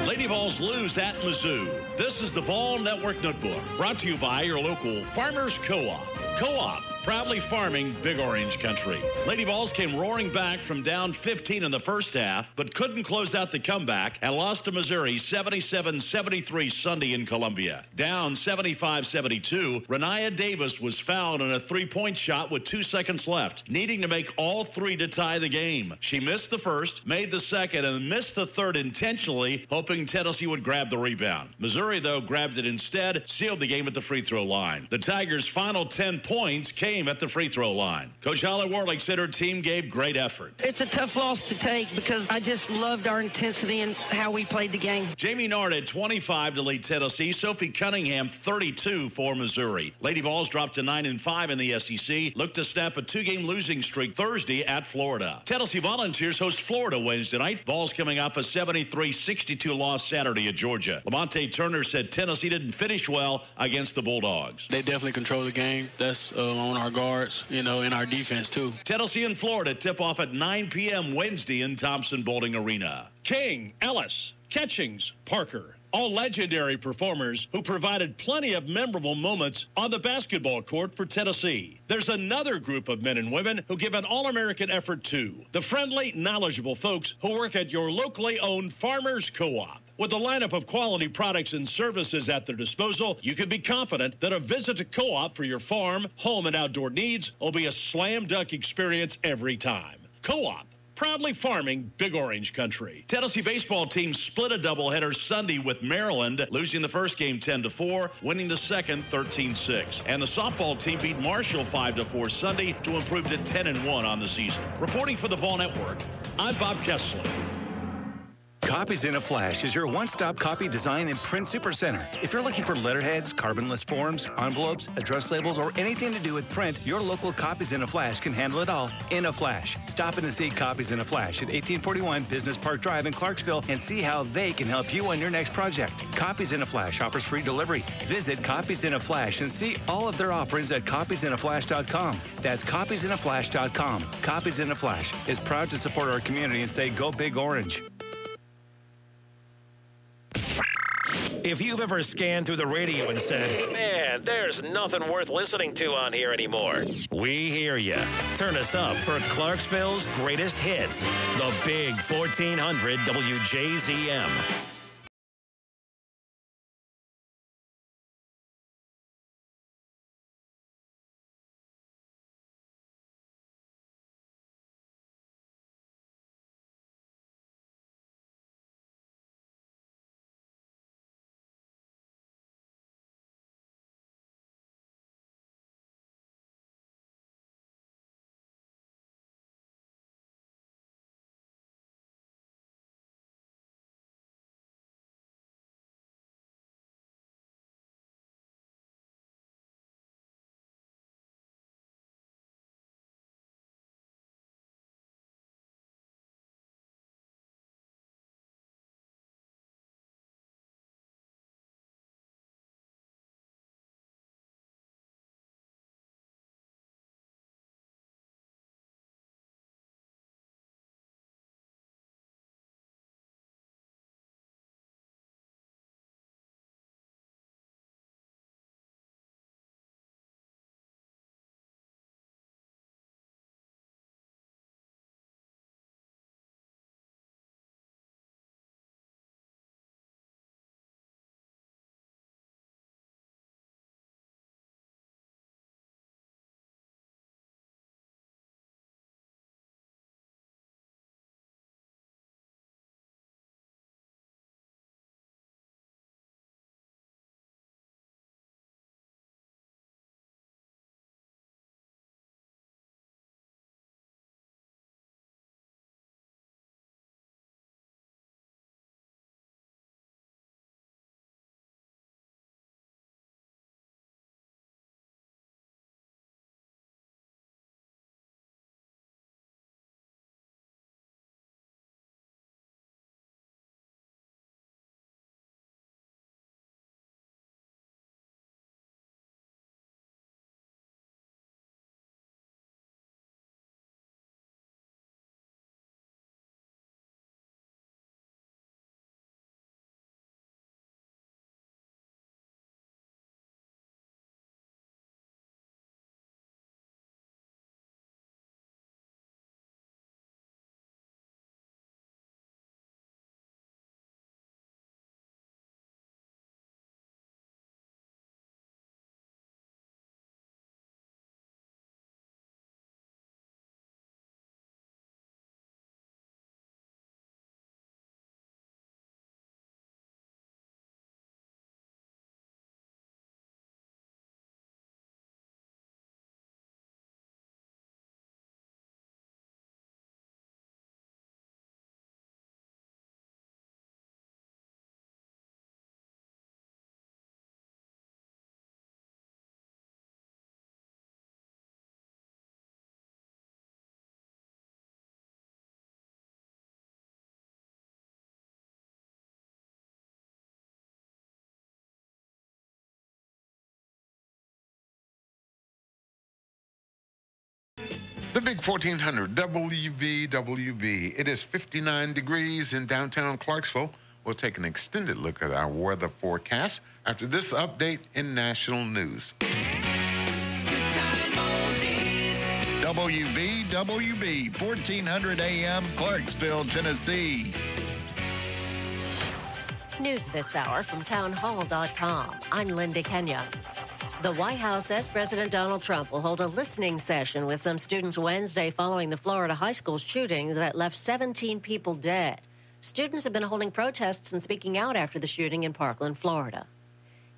Lady Vols lose at Mizzou. This is the Vol Network Notebook, brought to you by your local Farmers Co-op. Co-op, proudly farming Big Orange country. Lady Vols came roaring back from down 15 in the first half, but couldn't close out the comeback and lost to Missouri 77-73 Sunday in Columbia. Down 75-72, Renaya Davis was fouled on a three-point shot with 2 seconds left, needing to make all three to tie the game. She missed the first, made the second, and missed the third intentionally, hoping Tennessee would grab the rebound. Missouri, though, grabbed it instead, sealed the game at the free throw line. The Tigers' final 10 points came at the free throw line. Coach Holly Warlick said her team gave great effort. It's a tough loss to take because I just loved our intensity and how we played the game. Jamie Nard had 25 to lead Tennessee. Sophie Cunningham 32 for Missouri. Lady Vols dropped to 9-5 in the SEC. Look to snap a 2-game losing streak Thursday at Florida. Tennessee Volunteers host Florida Wednesday night. Vols coming off a 73-62 loss Saturday at Georgia. Lamonte Turner said Tennessee didn't finish well against the Bulldogs. They definitely control the game. That's on our guards, in our defense, too. Tennessee and Florida tip off at 9 p.m. Wednesday in Thompson Bowling Arena. King, Ellis, Catchings, Parker. All legendary performers who provided plenty of memorable moments on the basketball court for Tennessee. There's another group of men and women who give an all-American effort, too. The friendly, knowledgeable folks who work at your locally owned Farmers Co-op. With a lineup of quality products and services at their disposal, you can be confident that a visit to Co-op for your farm, home, and outdoor needs will be a slam dunk experience every time. Co-op, proudly farming Big Orange country. Tennessee baseball team split a doubleheader Sunday with Maryland, losing the first game 10-4, winning the second 13-6. And the softball team beat Marshall 5-4 Sunday to improve to 10-1 on the season. Reporting for the Vol Network, I'm Bob Kessler. Copies in a Flash is your one-stop copy design and print supercenter. If you're looking for letterheads, carbonless forms, envelopes, address labels, or anything to do with print, your local Copies in a Flash can handle it all in a flash. Stop in and see Copies in a Flash at 1841 Business Park Drive in Clarksville and see how they can help you on your next project. Copies in a Flash offers free delivery. Visit Copies in a Flash and see all of their offerings at copiesinaflash.com. That's copiesinaflash.com. Copies in a Flash is proud to support our community and say go Big Orange. If you've ever scanned through the radio and said, man, there's nothing worth listening to on here anymore, we hear you. Turn us up for Clarksville's greatest hits, the Big 1400 WJZM. The big 1400 WVWB. It is 59 degrees in downtown Clarksville. We'll take an extended look at our weather forecast after this update in national news. WVWB, 1400 AM, Clarksville, Tennessee. News this hour from townhall.com. I'm Linda Kenyon. The White House says President Donald Trump will hold a listening session with some students Wednesday following the Florida high school shooting that left 17 people dead. Students have been holding protests and speaking out after the shooting in Parkland, Florida.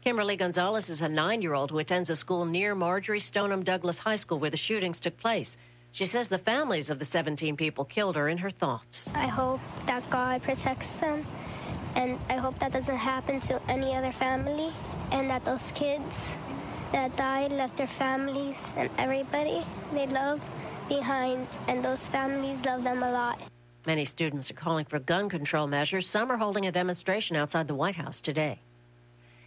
Kimberly Gonzalez is a 9-year-old who attends a school near Marjorie Stoneham Douglas High School where the shootings took place. She says the families of the 17 people killed are in her thoughts. I hope that God protects them, and I hope that doesn't happen to any other family, and that those kids that died left their families and everybody they love behind, and those families love them a lot. Many students are calling for gun control measures. Some are holding a demonstration outside the White House today.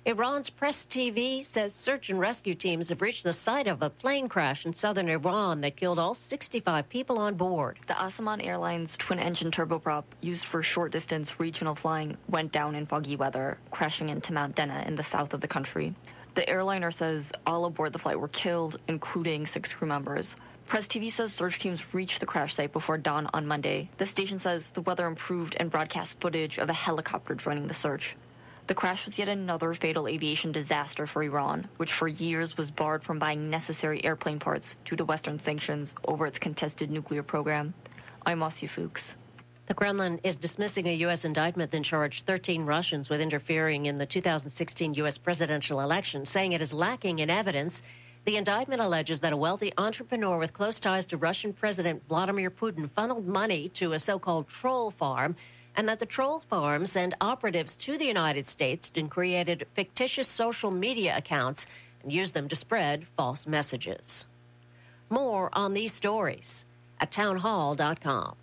Iran's Press TV says search and rescue teams have reached the site of a plane crash in southern Iran that killed all 65 people on board. The Asaman Airlines twin-engine turboprop used for short-distance regional flying went down in foggy weather, crashing into Mount Dena in the south of the country. The airliner says all aboard the flight were killed, including 6 crew members. Press TV says search teams reached the crash site before dawn on Monday. The station says the weather improved and broadcast footage of a helicopter joining the search. The crash was yet another fatal aviation disaster for Iran, which for years was barred from buying necessary airplane parts due to Western sanctions over its contested nuclear program. I'm Marcia Fuchs. The Kremlin is dismissing a U.S. indictment that charged 13 Russians with interfering in the 2016 U.S. presidential election, saying it is lacking in evidence. The indictment alleges that a wealthy entrepreneur with close ties to Russian President Vladimir Putin funneled money to a so-called troll farm, and that the troll farm sent operatives to the United States and created fictitious social media accounts and used them to spread false messages. More on these stories at townhall.com.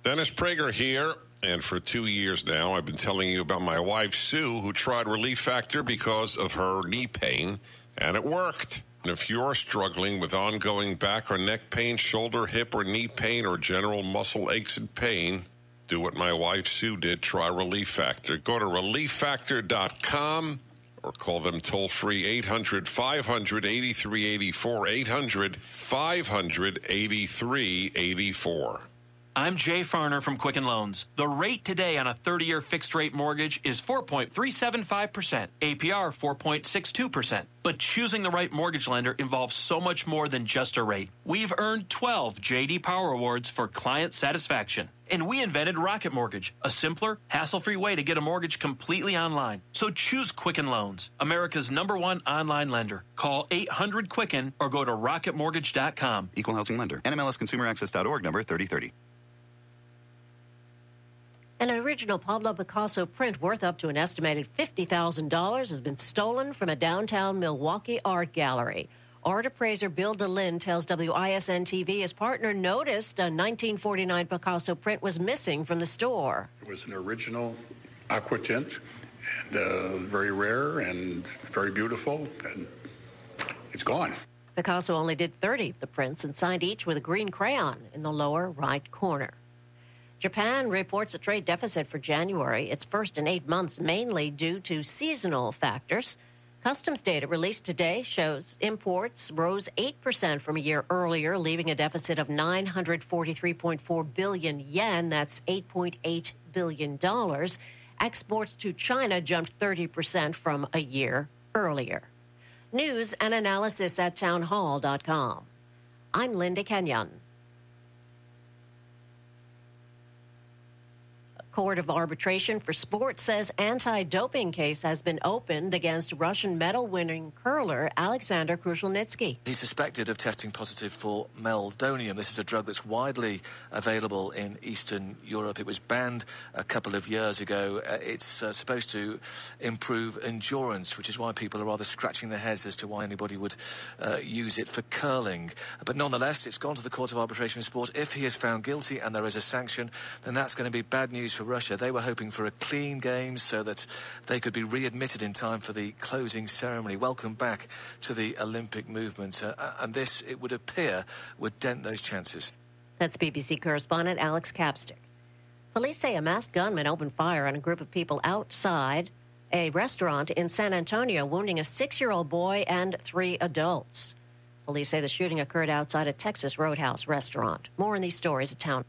Dennis Prager here, and for 2 years now, I've been telling you about my wife, Sue, who tried Relief Factor because of her knee pain, and it worked. And if you're struggling with ongoing back or neck pain, shoulder, hip, or knee pain, or general muscle aches and pain, do what my wife, Sue, did. Try Relief Factor. Go to ReliefFactor.com or call them toll-free 800-500-8384, 800-500-8384. I'm Jay Farner from Quicken Loans. The rate today on a 30-year fixed-rate mortgage is 4.375%, APR 4.62%. But choosing the right mortgage lender involves so much more than just a rate. We've earned 12 J.D. Power Awards for client satisfaction. And we invented Rocket Mortgage, a simpler, hassle-free way to get a mortgage completely online. So choose Quicken Loans, America's #1 online lender. Call 800-QUICKEN or go to rocketmortgage.com. Equal housing lender. NMLSconsumeraccess.org, number 3030. An original Pablo Picasso print worth up to an estimated $50,000 has been stolen from a downtown Milwaukee art gallery. Art appraiser Bill DeLynn tells WISN-TV his partner noticed a 1949 Picasso print was missing from the store. It was an original aquatint, and very rare and very beautiful, and it's gone. Picasso only did 30 of the prints and signed each with a green crayon in the lower right corner. Japan reports a trade deficit for January, its first in 8 months, mainly due to seasonal factors. Customs data released today shows imports rose 8% from a year earlier, leaving a deficit of 943.4 billion yen. That's $8.8 billion. Exports to China jumped 30% from a year earlier. News and analysis at townhall.com. I'm Linda Kenyon. Court of Arbitration for Sport says anti-doping case has been opened against Russian medal-winning curler Alexander Krushelnitsky. He's suspected of testing positive for meldonium. This is a drug that's widely available in Eastern Europe. It was banned a couple of years ago. It's supposed to improve endurance, which is why people are rather scratching their heads as to why anybody would use it for curling. But nonetheless, it's gone to the Court of Arbitration for Sport. If he is found guilty and there is a sanction, then that's going to be bad news for to Russia. They were hoping for a clean game so that they could be readmitted in time for the closing ceremony. Welcome back to the Olympic movement. And this, it would appear, would dent those chances. That's BBC correspondent Alex Capstick. Police say a masked gunman opened fire on a group of people outside a restaurant in San Antonio, wounding a 6-year-old boy and 3 adults. Police say the shooting occurred outside a Texas Roadhouse restaurant. More in these stories at Town.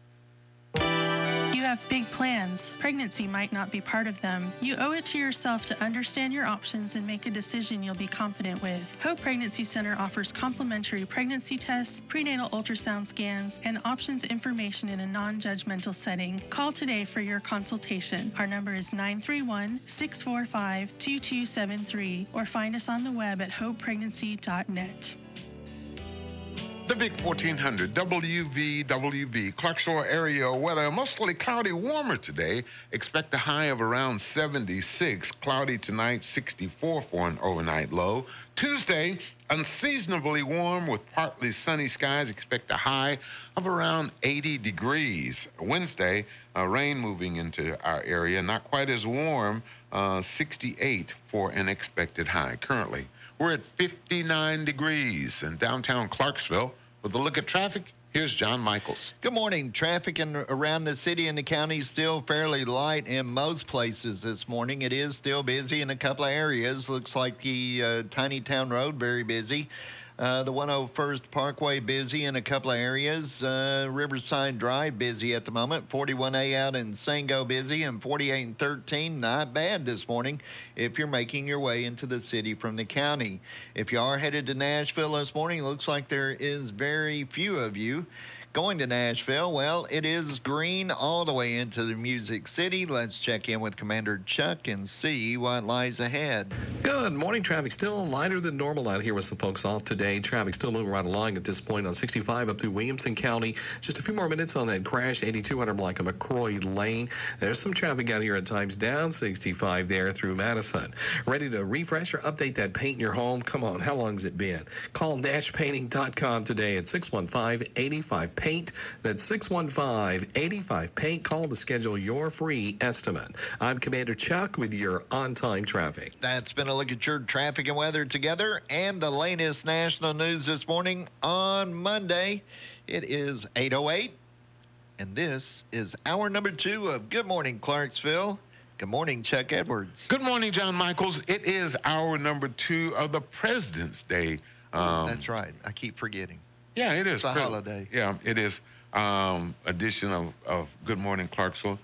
You have big plans. Pregnancy might not be part of them. You owe it to yourself to understand your options and make a decision you'll be confident with. Hope Pregnancy Center offers complimentary pregnancy tests, prenatal ultrasound scans, and options information in a non-judgmental setting. Call today for your consultation. Our number is 931-645-2273 or find us on the web at hopepregnancy.net. The big 1400 WVWB Clarksville area weather, mostly cloudy, warmer today. Expect a high of around 76. Cloudy tonight, 64 for an overnight low. Tuesday, unseasonably warm with partly sunny skies. Expect a high of around 80 degrees. Wednesday, rain moving into our area. Not quite as warm, 68 for an expected high. Currently, we're at 59 degrees in downtown Clarksville. With a look at traffic, here's John Michaels. Good morning. Traffic around the city and the county is still fairly light in most places this morning. It is still busy in a couple of areas. Looks like the Tiny Town Road, very busy. The 101st Parkway busy in a couple of areas. Riverside Drive busy at the moment. 41A out in Sango busy, and 48 and 13 not bad this morning if you're making your way into the city from the county. If you are headed to Nashville this morning, looks like there is very few of you going to Nashville. Well, it is green all the way into the Music City. Let's check in with Commander Chuck and see what lies ahead. Good morning. Traffic still lighter than normal out here with some folks off today. Traffic still moving right along at this point on 65 up through Williamson County. Just a few more minutes on that crash, 8200 block of McCroy Lane. There's some traffic out here at times down 65 there through Madison. Ready to refresh or update that paint in your home? Come on, how long has it been? Call NashPainting.com today at 615-85-PAINT. That's 615-85-PAINT. Call to schedule your free estimate. I'm Commander Chuck with your on-time traffic. That's been a look at your traffic and weather together and the latest national news this morning on Monday. It is 8:08, and this is hour number 2 of Good Morning Clarksville. Good morning, Chuck Edwards. Good morning, John Michaels. It is hour number 2 of the President's Day. That's right. I keep forgetting. Yeah, it is. It's a holiday. Yeah, it is. Edition of Good Morning Clarksville.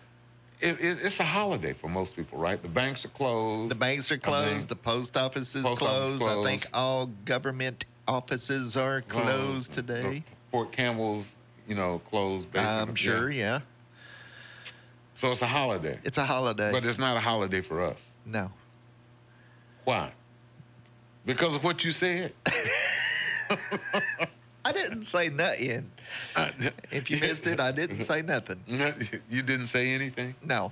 It's a holiday for most people, right? The banks are closed. The banks are closed. The post office is closed. I think all government offices are closed today. Fort Campbell's, closed. Basically. I'm sure, yeah. So it's a holiday. It's a holiday. But it's not a holiday for us. No. Why? Because of what you said. I didn't say nothing. If you missed it, I didn't say nothing. You didn't say anything? No.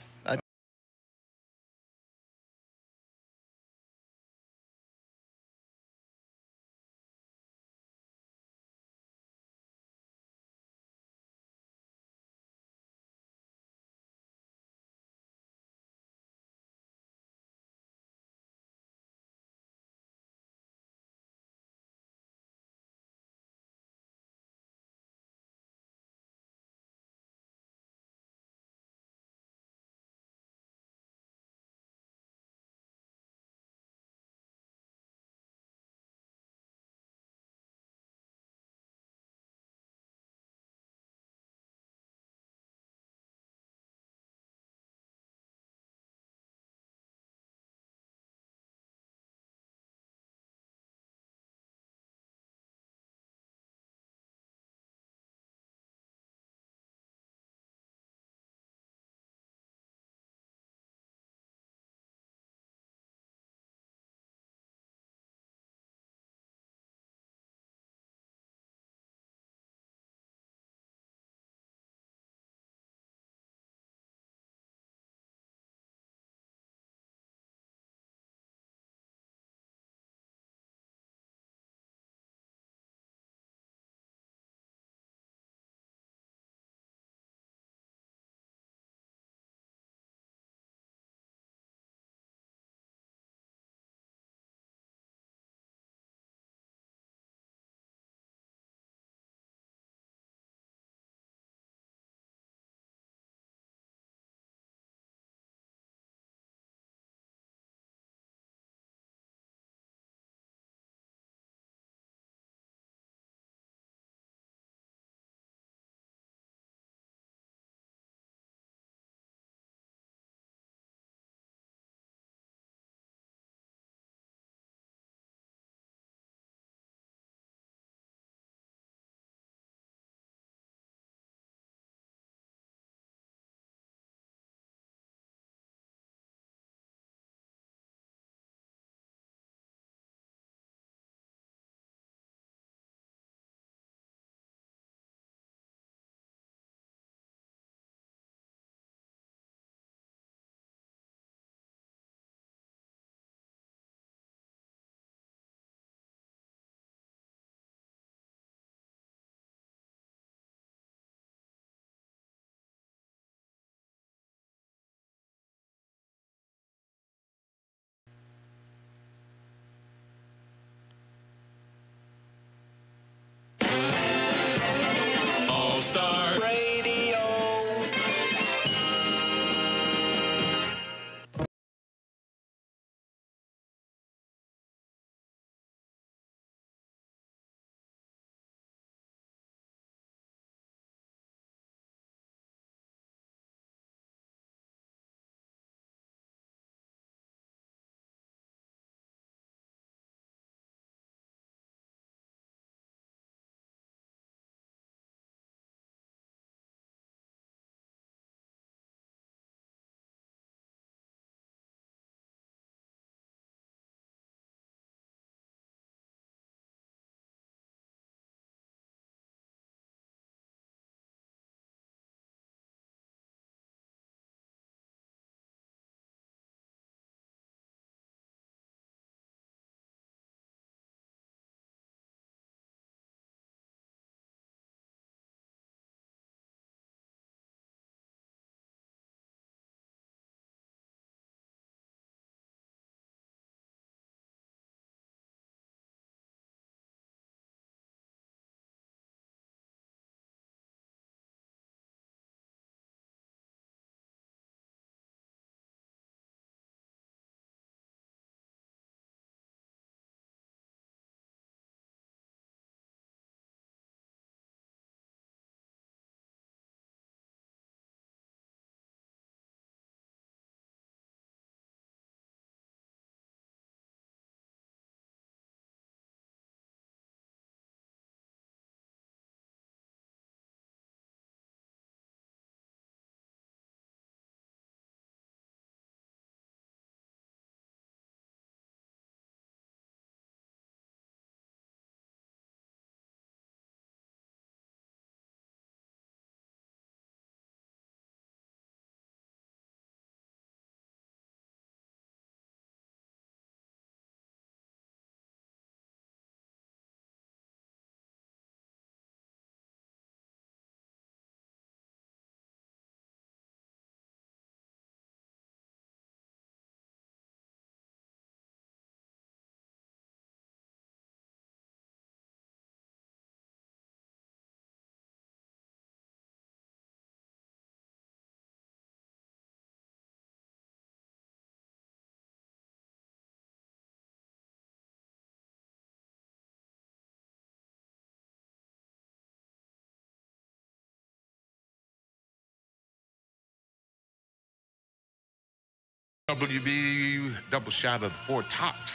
WB double shot of the Four Tops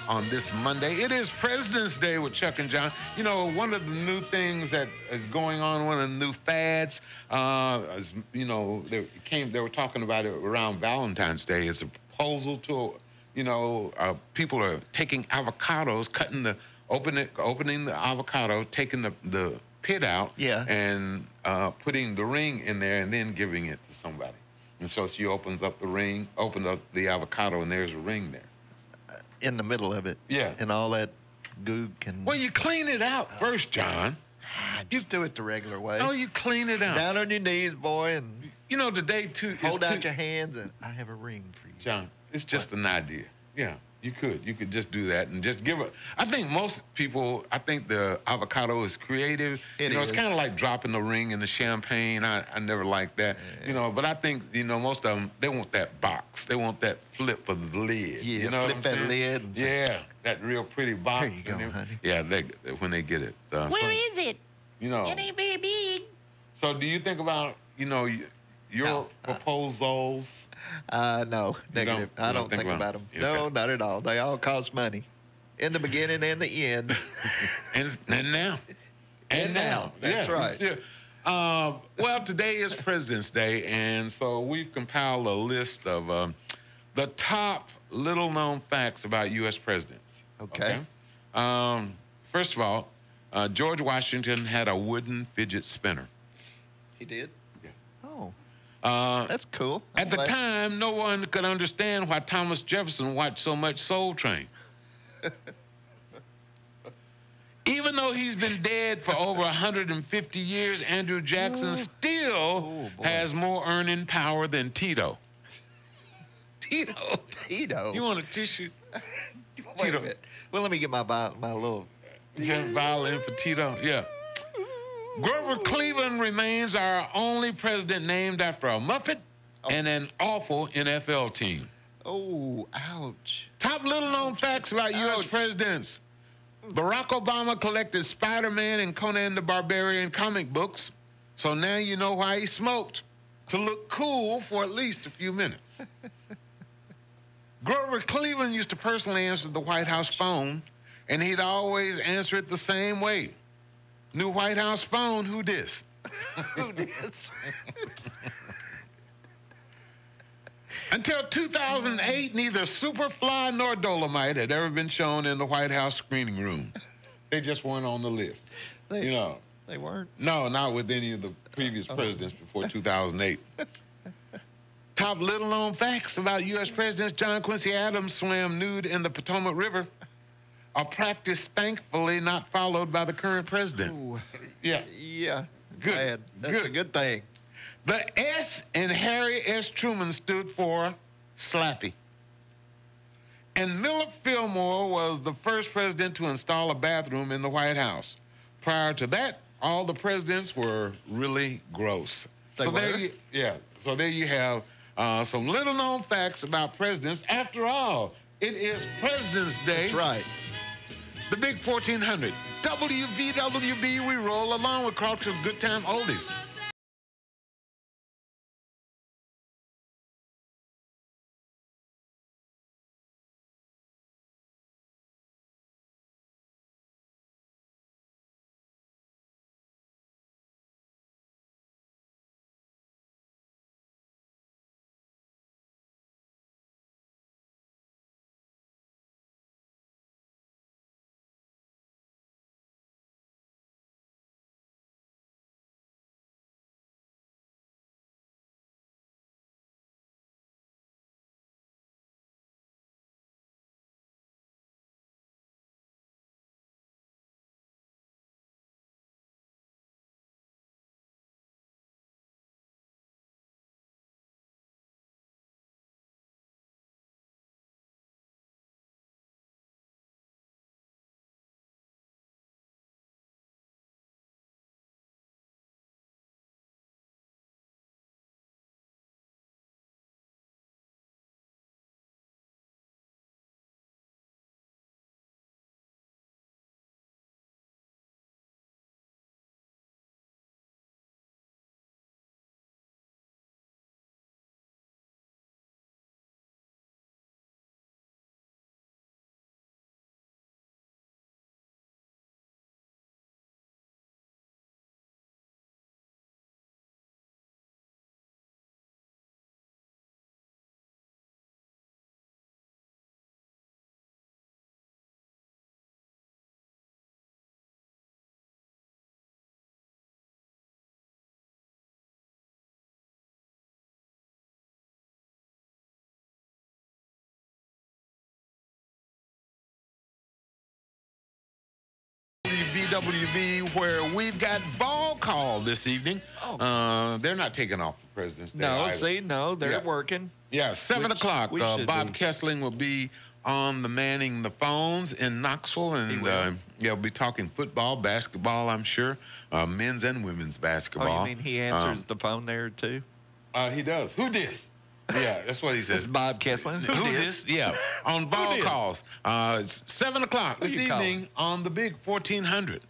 on this Monday. It is President's Day with Chuck and John. You know, one of the new things that is going on, one of the new fads, is, you know, they were talking about it around Valentine's Day. It's a proposal to, you know, people are taking avocados, opening the avocado, taking the pit out, and putting the ring in there, and then giving it to somebody. And so she opens up the avocado, and there's a ring there. In the middle of it. Yeah. And all that goo can... Well, you clean it out first, John. Just do it the regular way. Oh, you clean it out. Down on your knees, boy, and... You know, today, too... Hold out your hands, and I have a ring for you. John, it's just an idea. Yeah, you could just do that and just give it. I think most people, the avocado is creative. It's kind of like dropping the ring in the champagne. I never liked that. You know, but I think, you know, most of them, they want that box. They want that flip of the lid. Yeah, you know flip that lid. And yeah, that real pretty box. There you go, honey. Yeah, when they get it. Where is it? You know. It ain't very big. So do you think about, you know, your proposals? No, negative. I don't think about them. Okay. No, not at all. They all cost money, in the beginning and the end. and now. And now. That's right. Well, today is President's Day, and so we've compiled a list of the top little-known facts about U.S. presidents. Okay. First of all, George Washington had a wooden fidget spinner. He did? Yeah. Oh. That's cool. At the time, no one could understand why Thomas Jefferson watched so much Soul Train. Even though he's been dead for over 150 years, Andrew Jackson still has more earning power than Tito. Tito? You want a tissue? Wait a minute. Well, let me get my little... violin for Tito? Yeah. Grover Cleveland remains our only president named after a Muppet and an awful NFL team. Oh, ouch. Top little-known facts about U.S. presidents. Barack Obama collected Spider-Man and Conan the Barbarian comic books, so now you know why he smoked, to look cool for at least a few minutes. Grover Cleveland used to personally answer the White House phone, and he'd always answer it the same way. New White House phone, who dis? Who dis? Until 2008, neither Superfly nor Dolomite had ever been shown in the White House screening room. They just weren't on the list. You know. They weren't? No, not with any of the previous presidents before 2008. Top little-known facts about U.S. presidents. John Quincy Adams swam nude in the Potomac River. A practice, thankfully, not followed by the current president. Ooh. Yeah. Yeah. Good. That's a good thing. The S in Harry S. Truman stood for Slappy. And Millard Fillmore was the first president to install a bathroom in the White House. Prior to that, all the presidents were really gross. So there you have some little-known facts about presidents. After all, it is President's Day. That's right. The Big 1400. WVWB, we roll along with Clarksville's Good Time Oldies. WVWB, where we've got ball call this evening. They're not taking off for President's Day. No, either. see, no, they're working. Yeah, 7 o'clock. should Bob be. Kessling will be on the manning the phones in Knoxville, and we'll be talking football, basketball, I'm sure, men's and women's basketball. Oh, you mean he answers the phone there too? He does. Who dis? Yeah, that's what he says. It's Bob Kessling. Who dis? Yeah, on ball calls. It's 7 o'clock this evening on the big 1400.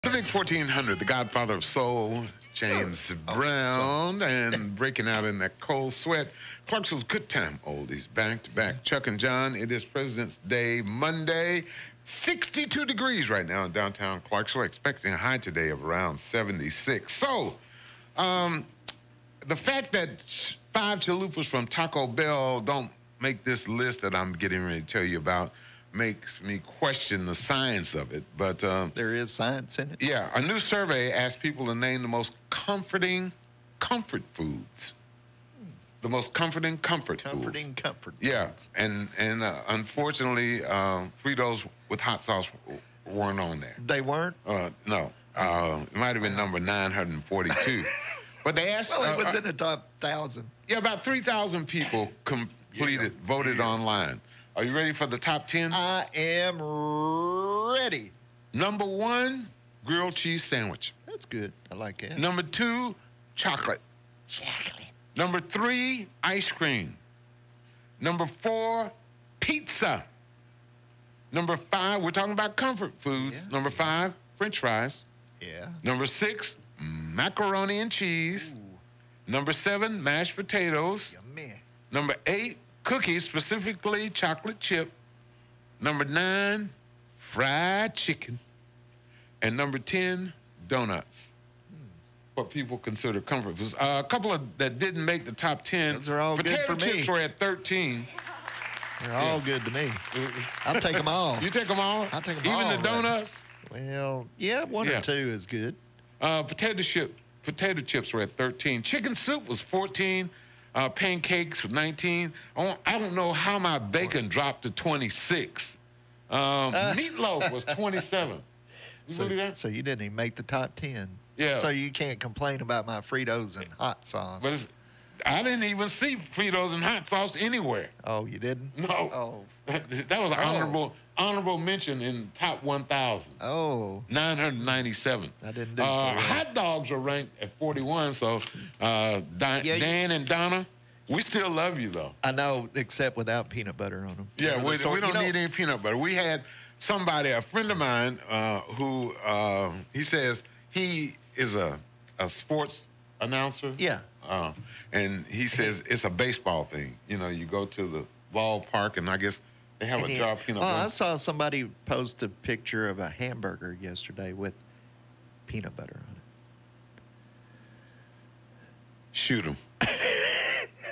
The big 1400, the godfather of soul, James Brown, and breaking out in that cold sweat. Clarksville's good time oldies, back to back. Chuck and John, it is President's Day Monday. 62 degrees right now in downtown Clarksville, expecting a high today of around 76. So, the fact that 5 chalupas from Taco Bell don't make this list that I'm getting ready to tell you about makes me question the science of it, but there is science in it. Yeah, a new survey asked people to name the most comforting comfort foods. The most comforting comfort foods. Yeah, and unfortunately, Fritos with hot sauce weren't on there. They weren't? No. It might have been number 942. But they asked... Well, it was in the top 1,000. Yeah, about 3,000 people voted online. Are you ready for the top 10? I am ready. Number 1, grilled cheese sandwich. That's good. I like that. Number 2, chocolate. Number 3, ice cream. Number 4, pizza. Number 5, we're talking about comfort foods. Yeah. Number 5, French fries. Yeah. Number 6, macaroni and cheese. Ooh. Number 7, mashed potatoes. Yummy. Number 8, cookies, specifically chocolate chip. Number 9, fried chicken. And number 10, donuts. What people consider comfort foods. A couple of that didn't make the top 10. Those are all Potato good for me. chips were at 13. They're all good to me. I'll take them all. You take them all? I'll take them all. Even the donuts? Well, yeah, one or two is good. Potato chips were at 13. Chicken soup was 14. Pancakes was 19. I don't know how my bacon dropped to 26. Meatloaf was 27. You believe that? So you didn't even make the top 10. Yeah. So you can't complain about my Fritos and hot sauce. But I didn't even see Fritos and hot sauce anywhere. Oh, you didn't? No. Oh. That was an honorable mention in top 1,000. Oh. 997. I didn't do so well. Hot dogs are ranked at 41, so Dan and Donna, we still love you, though. I know, except without peanut butter on them. Yeah, we don't need any peanut butter. We had somebody, a friend of mine, who he says he is a sports announcer. Yeah. And he says it's a baseball thing. You know, you go to the ballpark, and I guess they have a jar of peanut butter. I saw somebody post a picture of a hamburger yesterday with peanut butter on it. Shoot them.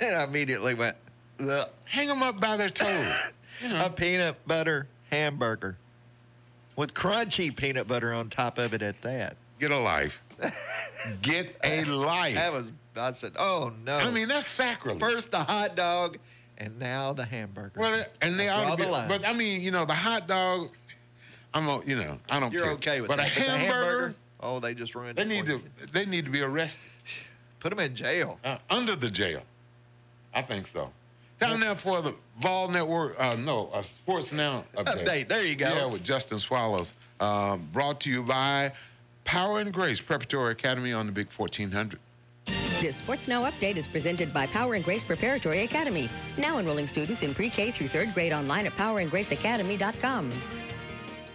And I immediately went, ugh. Hang them up by their toes. A peanut butter hamburger with crunchy peanut butter on top of it at that. Get a life. Get a life. I said, oh, no. I mean, that's sacrilege. First the hot dog, and now the hamburger. Well, and they ought to be. But, I mean, the hot dog, I don't You're care. okay with but that. A hamburger, oh, they just ruined they it need for to. you. They need to be arrested. Put them in jail. Under the jail. I think so. Down there for the Vol Network, Sports Now update. There you go. Yeah, with Justin Swallows. Brought to you by Power and Grace Preparatory Academy on the Big 1400. This Sports Now update is presented by Power and Grace Preparatory Academy. Now enrolling students in pre-K through 3rd grade online at powerandgraceacademy.com.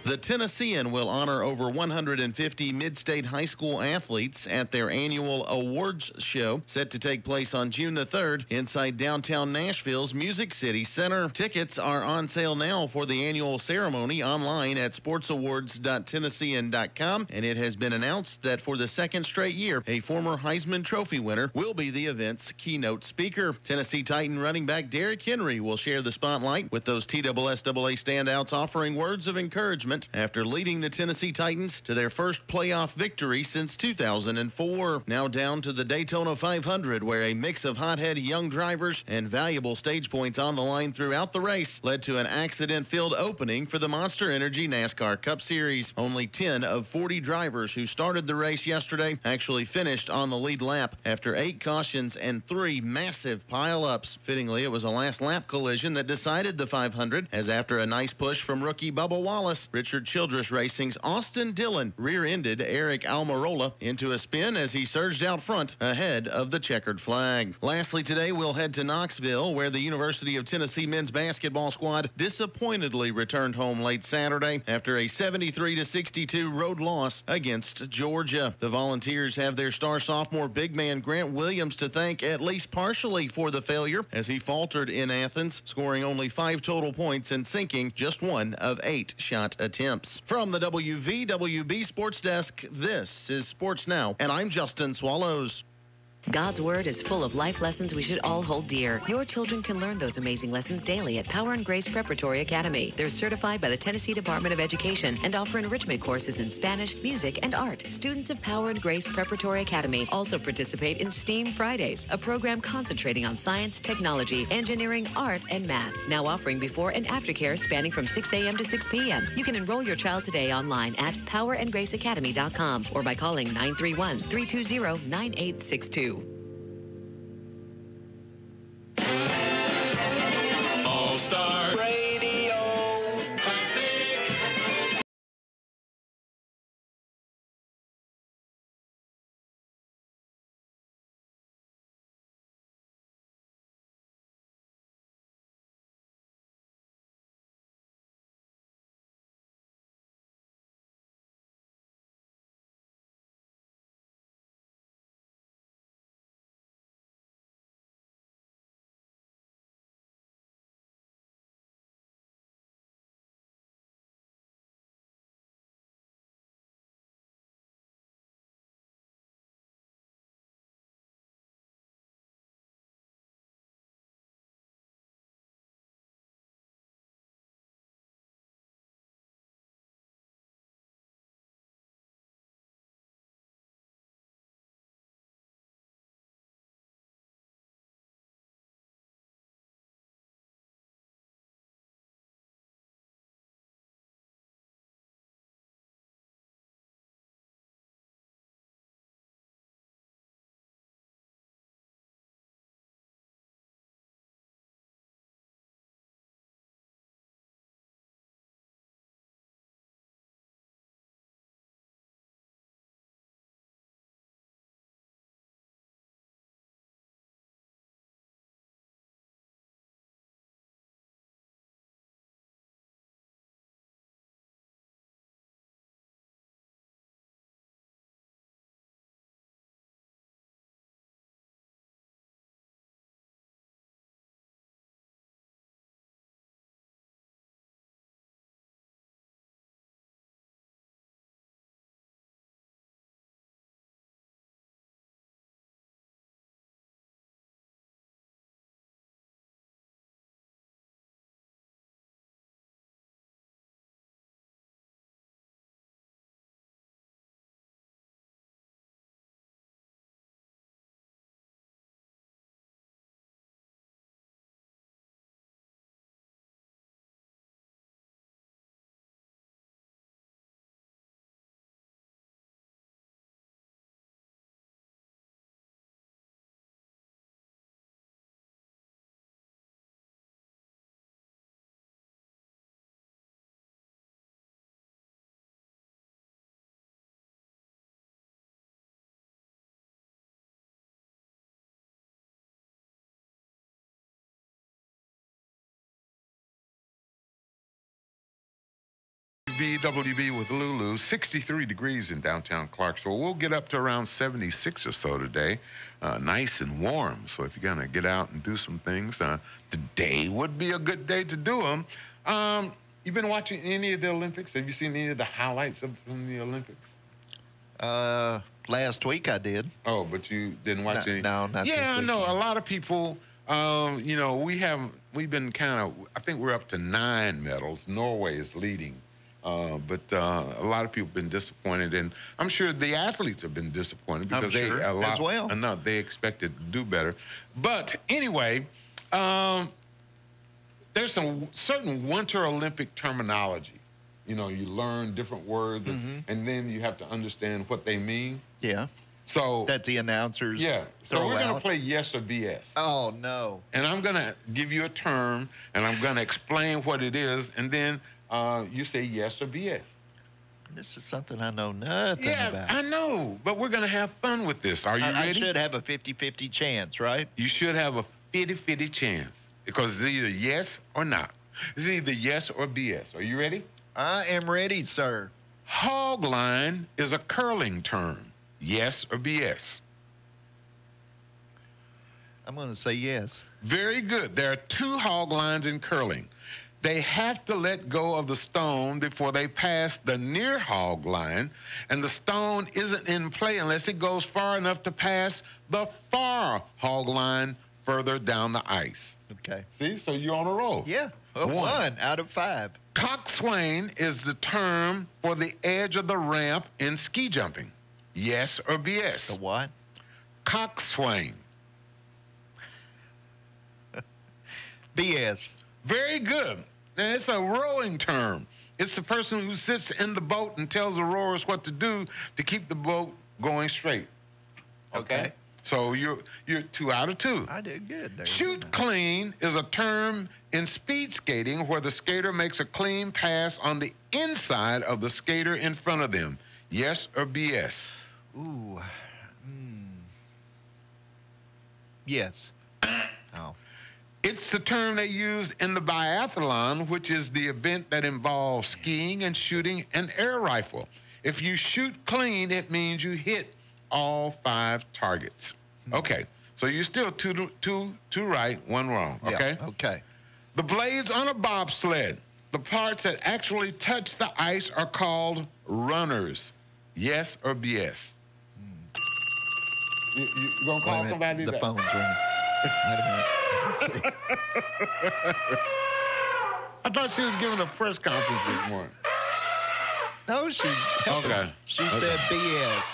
The Tennessean will honor over 150 mid-state high school athletes at their annual awards show set to take place on June the 3rd inside downtown Nashville's Music City Center. Tickets are on sale now for the annual ceremony online at sportsawards.tennessean.com, and it has been announced that for the second straight year, a former Heisman Trophy winner will be the event's keynote speaker. Tennessee Titan running back Derrick Henry will share the spotlight with those TSSAA standouts offering words of encouragement after leading the Tennessee Titans to their first playoff victory since 2004. Now down to the Daytona 500, where a mix of hot-head young drivers and valuable stage points on the line throughout the race led to an accident-filled opening for the Monster Energy NASCAR Cup Series. Only 10 of 40 drivers who started the race yesterday actually finished on the lead lap after 8 cautions and 3 massive pile-ups. Fittingly, it was a last-lap collision that decided the 500, as after a nice push from rookie Bubba Wallace, Richard Childress Racing's Austin Dillon rear-ended Eric Almirola into a spin as he surged out front ahead of the checkered flag. Lastly today, we'll head to Knoxville, where the University of Tennessee men's basketball squad disappointedly returned home late Saturday after a 73-62 road loss against Georgia. The Volunteers have their star sophomore big man Grant Williams to thank at least partially for the failure, as he faltered in Athens, scoring only 5 total points and sinking just 1 of 8 shot attempts. From the WVWB Sports Desk, this is Sports Now, and I'm Justin Swallows. God's Word is full of life lessons we should all hold dear. Your children can learn those amazing lessons daily at Power and Grace Preparatory Academy. They're certified by the Tennessee Department of Education and offer enrichment courses in Spanish, music, and art. Students of Power and Grace Preparatory Academy also participate in STEAM Fridays, a program concentrating on science, technology, engineering, art, and math. Now offering before and after care spanning from 6 a.m. to 6 p.m. You can enroll your child today online at powerandgraceacademy.com or by calling 931-320-9862. WVWB with Lulu. 63 degrees in downtown Clarksville. We'll get up to around 76 or so today. Nice and warm. So if you're going to get out and do some things, today would be a good day to do them. You've been watching any of the Olympics? Have you seen any of the highlights from the Olympics? Last week I did. Oh, but you didn't watch any? No, not this Yeah, weekend. no, a lot of people, you know, we've been kind of, I think we're up to 9 medals. Norway is leading. But a lot of people have been disappointed, and I'm sure the athletes have been disappointed because they expected to do better. But anyway, there's some certain Winter Olympic terminology. You know, you learn different words, and then you have to understand what they mean. Yeah. So that the announcers. Yeah. So we're going to play yes or BS. Oh no. And I'm going to give you a term, and I'm going to explain what it is, and then you say yes or BS. This is something I know nothing about. Yeah, I know, but we're going to have fun with this. Are you ready? I should have a 50-50 chance, right? You should have a 50-50 chance because it's either yes or not. It's either yes or BS. Are you ready? I am ready, sir. Hog line is a curling term. Yes or BS? I'm going to say yes. Very good. There are 2 hog lines in curling. They have to let go of the stone before they pass the near hog line, and the stone isn't in play unless it goes far enough to pass the far hog line further down the ice. Okay. See? So you're on a roll. Yeah. 1 out of 5. Coxswain is the term for the edge of the ramp in ski jumping. Yes or BS? The what? Coxswain. BS. Very good. Now, it's a rowing term. It's the person who sits in the boat and tells the rowers what to do to keep the boat going straight. Okay? So you're 2 out of 2. I did good there. Shoot clean is a term in speed skating where the skater makes a clean pass on the inside of the skater in front of them. Yes or BS? Ooh. Yes. Oh. It's the term they use in the biathlon, which is the event that involves skiing and shooting an air rifle. If you shoot clean, it means you hit all 5 targets. Okay, so you're still two right, 1 wrong, okay? Yeah, okay. The blades on a bobsled, the parts that actually touch the ice are called runners. Yes or BS? You gonna call somebody? The phone's ringing. Wait a minute. Let's see. I thought she was giving a press conference this morning. No, she said BS.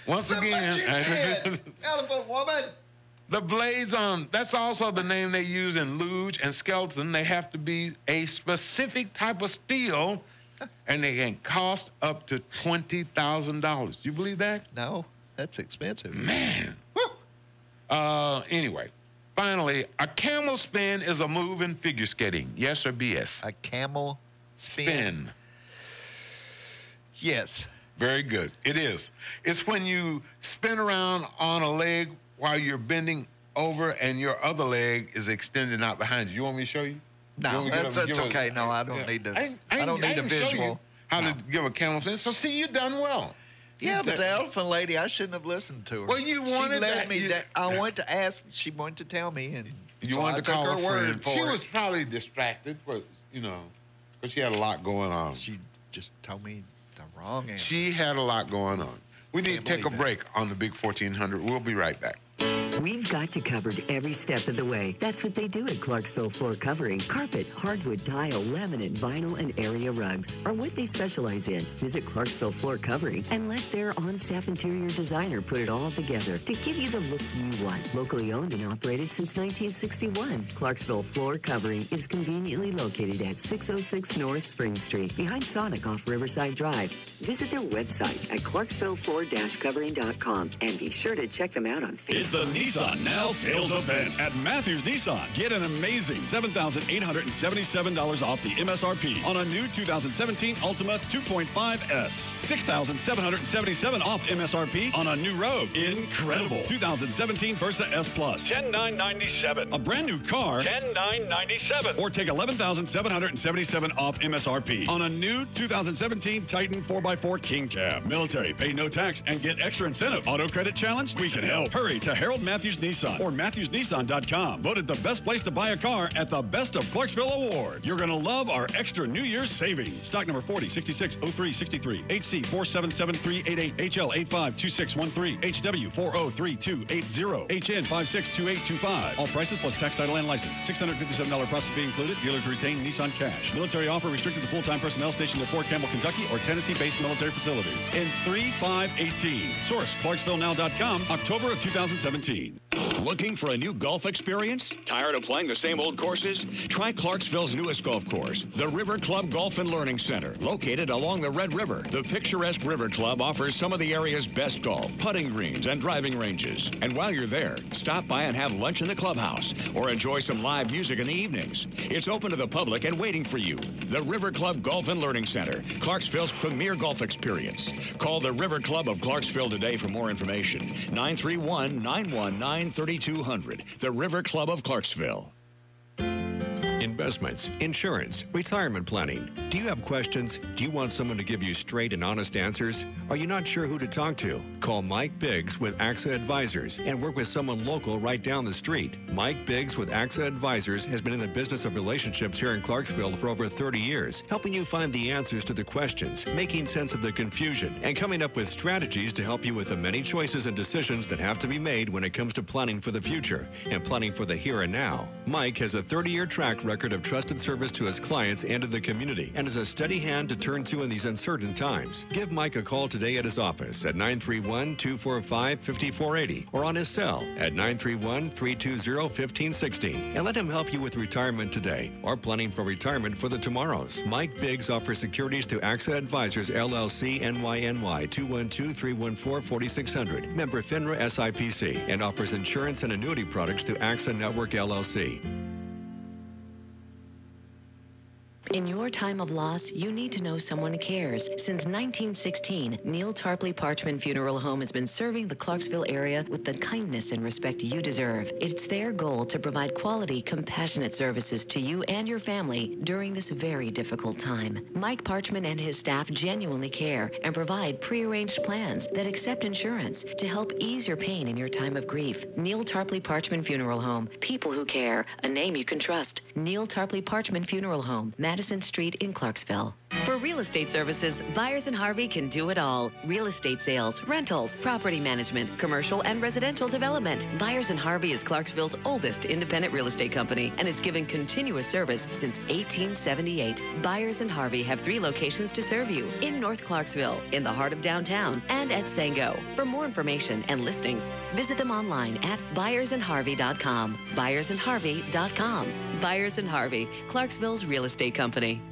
Once again, elephant woman. The blades on, that's also the name they use in luge and skeleton. They have to be a specific type of steel, and they can cost up to $20,000. Do you believe that? No, that's expensive. Man. Anyway, finally, a camel spin is a move in figure skating. Yes or BS? A camel spin. Yes. Very good. It is. It's when you spin around on a leg while you're bending over and your other leg is extended out behind you. You want me to show you? No, that's okay. No, I don't need to. I don't need a visual. How to give a camel spin. So see, you done well. Yeah, but the elephant lady, I shouldn't have listened to her. Well, you wanted she let me. I wanted to ask. She wanted to tell me, and you wanted to call her word. She was probably distracted, but because she had a lot going on. She just told me the wrong answer. She had a lot going on. We need to take a break on the Big 1400. We'll be right back. We've got you covered every step of the way. That's what they do at Clarksville Floor Covering. Carpet, hardwood, tile, laminate, vinyl, and area rugs are what they specialize in. Visit Clarksville Floor Covering and let their on-staff interior designer put it all together to give you the look you want. Locally owned and operated since 1961, Clarksville Floor Covering is conveniently located at 606 North Spring Street, behind Sonic off Riverside Drive. Visit their website at clarksvillefloor-covering.com and be sure to check them out on Facebook. It's the Nissan Now Sales Event at Matthews Nissan. Get an amazing $7,877 off the MSRP on a new 2017 Altima 2.5S. $6,777 off MSRP on a new Rogue. Incredible. 2017 Versa S Plus. $10,997. A brand new car. $10,997. Or take $11,777 off MSRP on a new 2017 Titan 4x4 King Cab. Military, pay no tax and get extra incentive. Auto credit challenge? We can help. Hurry to Harold Matthews Nissan or MatthewsNissan.com. Voted the best place to buy a car at the Best of Clarksville Award. You're going to love our extra New Year's savings. Stock number 40660363. HC 477388. HL 852613. HW 403280. HN 562825. All prices plus tax, title, and license. $657 process fee included. Dealer to retain Nissan cash. Military offer restricted to full-time personnel stationed at Fort Campbell, Kentucky or Tennessee-based military facilities. Ends 3/5/18. Source ClarksvilleNow.com, October of 2017. Looking for a new golf experience? Tired of playing the same old courses? Try Clarksville's newest golf course, the River Club Golf and Learning Center, located along the Red River. The picturesque River Club offers some of the area's best golf, putting greens, and driving ranges. And while you're there, stop by and have lunch in the clubhouse or enjoy some live music in the evenings. It's open to the public and waiting for you. The River Club Golf and Learning Center, Clarksville's premier golf experience. Call the River Club of Clarksville today for more information. 931-919-3200. The River Club of Clarksville. Investments, insurance, retirement planning. Do you have questions? Do you want someone to give you straight and honest answers? Are you not sure who to talk to? Call Mike Biggs with AXA Advisors and work with someone local right down the street. Mike Biggs with AXA Advisors has been in the business of relationships here in Clarksville for over 30 years, helping you find the answers to the questions, making sense of the confusion, and coming up with strategies to help you with the many choices and decisions that have to be made when it comes to planning for the future and planning for the here and now. Mike has a 30-year track record of trusted service to his clients and to the community and is a steady hand to turn to in these uncertain times. Give Mike a call today at his office at 931-245-5480 or on his cell at 931-320-1560 and let him help you with retirement today or planning for retirement for the tomorrows. Mike Biggs offers securities to AXA Advisors LLC NYNY 212-314-4600, member FINRA SIPC, and offers insurance and annuity products to AXA Network LLC. In your time of loss, you need to know someone cares. Since 1916, Neil Tarpley Parchman Funeral Home has been serving the Clarksville area with the kindness and respect you deserve. It's their goal to provide quality, compassionate services to you and your family during this very difficult time. Mike Parchman and his staff genuinely care and provide prearranged plans that accept insurance to help ease your pain in your time of grief. Neil Tarpley Parchman Funeral Home. People who care. A name you can trust. Neil Tarpley Parchman Funeral Home. Madison Street in Clarksville. For real estate services, Byers & Harvey can do it all. Real estate sales, rentals, property management, commercial and residential development. Byers & Harvey is Clarksville's oldest independent real estate company and has given continuous service since 1878. Byers & Harvey have 3 locations to serve you: in North Clarksville, in the heart of downtown, and at Sango. For more information and listings, visit them online at byersandharvey.com. byersandharvey.com. Byers & Harvey, Clarksville's real estate company.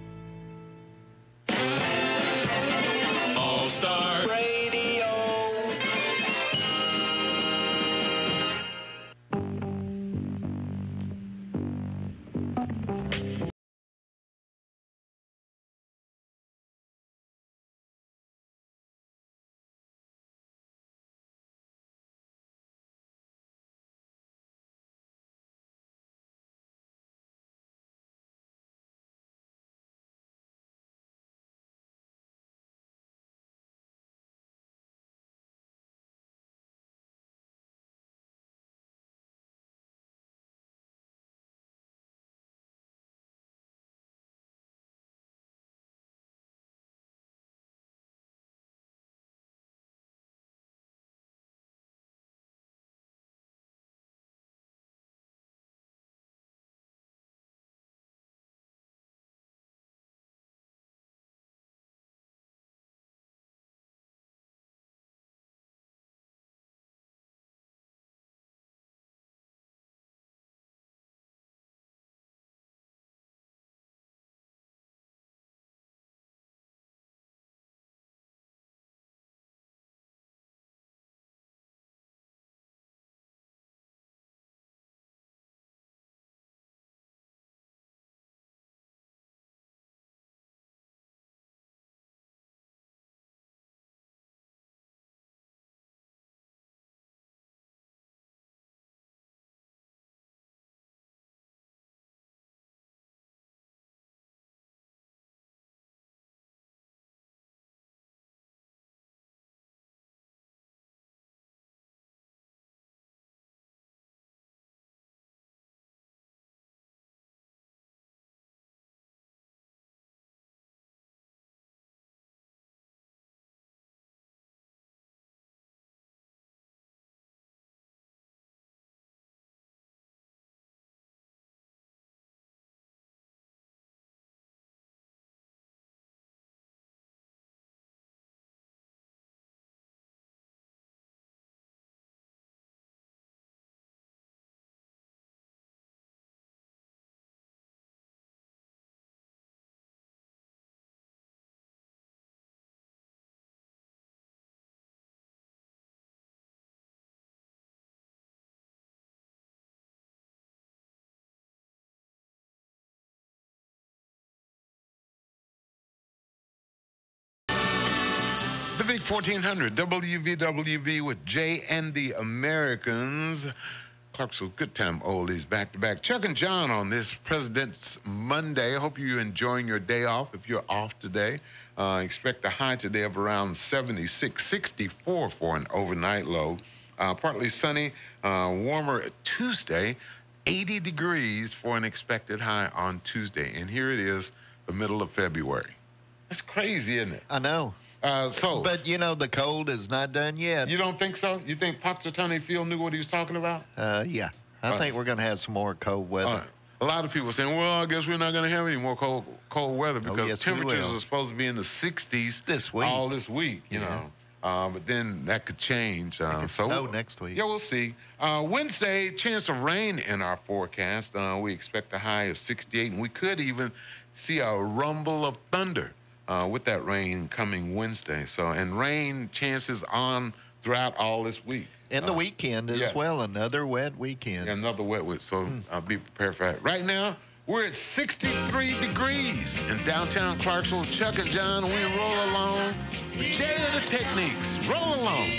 The big 1400 WVWB with Jay and the Americans. Clarksville Good Time Oldies back-to-back. Chuck and John on this President's Monday. I hope you're enjoying your day off. If you're off today, expect a high today of around 76, 64 for an overnight low. Partly sunny, warmer Tuesday, 80 degrees for an expected high on Tuesday. And here it is, the middle of February. That's crazy, isn't it? I know. But, you know, the cold is not done yet. You don't think so? You think Punxsutawney Phil knew what he was talking about? Yeah. I think we're going to have some more cold weather. A lot of people saying, well, I guess we're not going to have any more cold weather because yes, temperatures are supposed to be in the 60s this week. All this week, you know. But then that could change. Snow next week. Yeah, we'll see. Wednesday, chance of rain in our forecast. We expect a high of 68, and we could even see a rumble of thunder with that rain coming Wednesday. And rain chances on throughout all this week. And the weekend as well, another wet weekend. Yeah, another wet week, so be prepared for that. Right now, we're at 63 degrees in downtown Clarksville. Chuck and John, we roll along. Jay and the Techniques, roll along.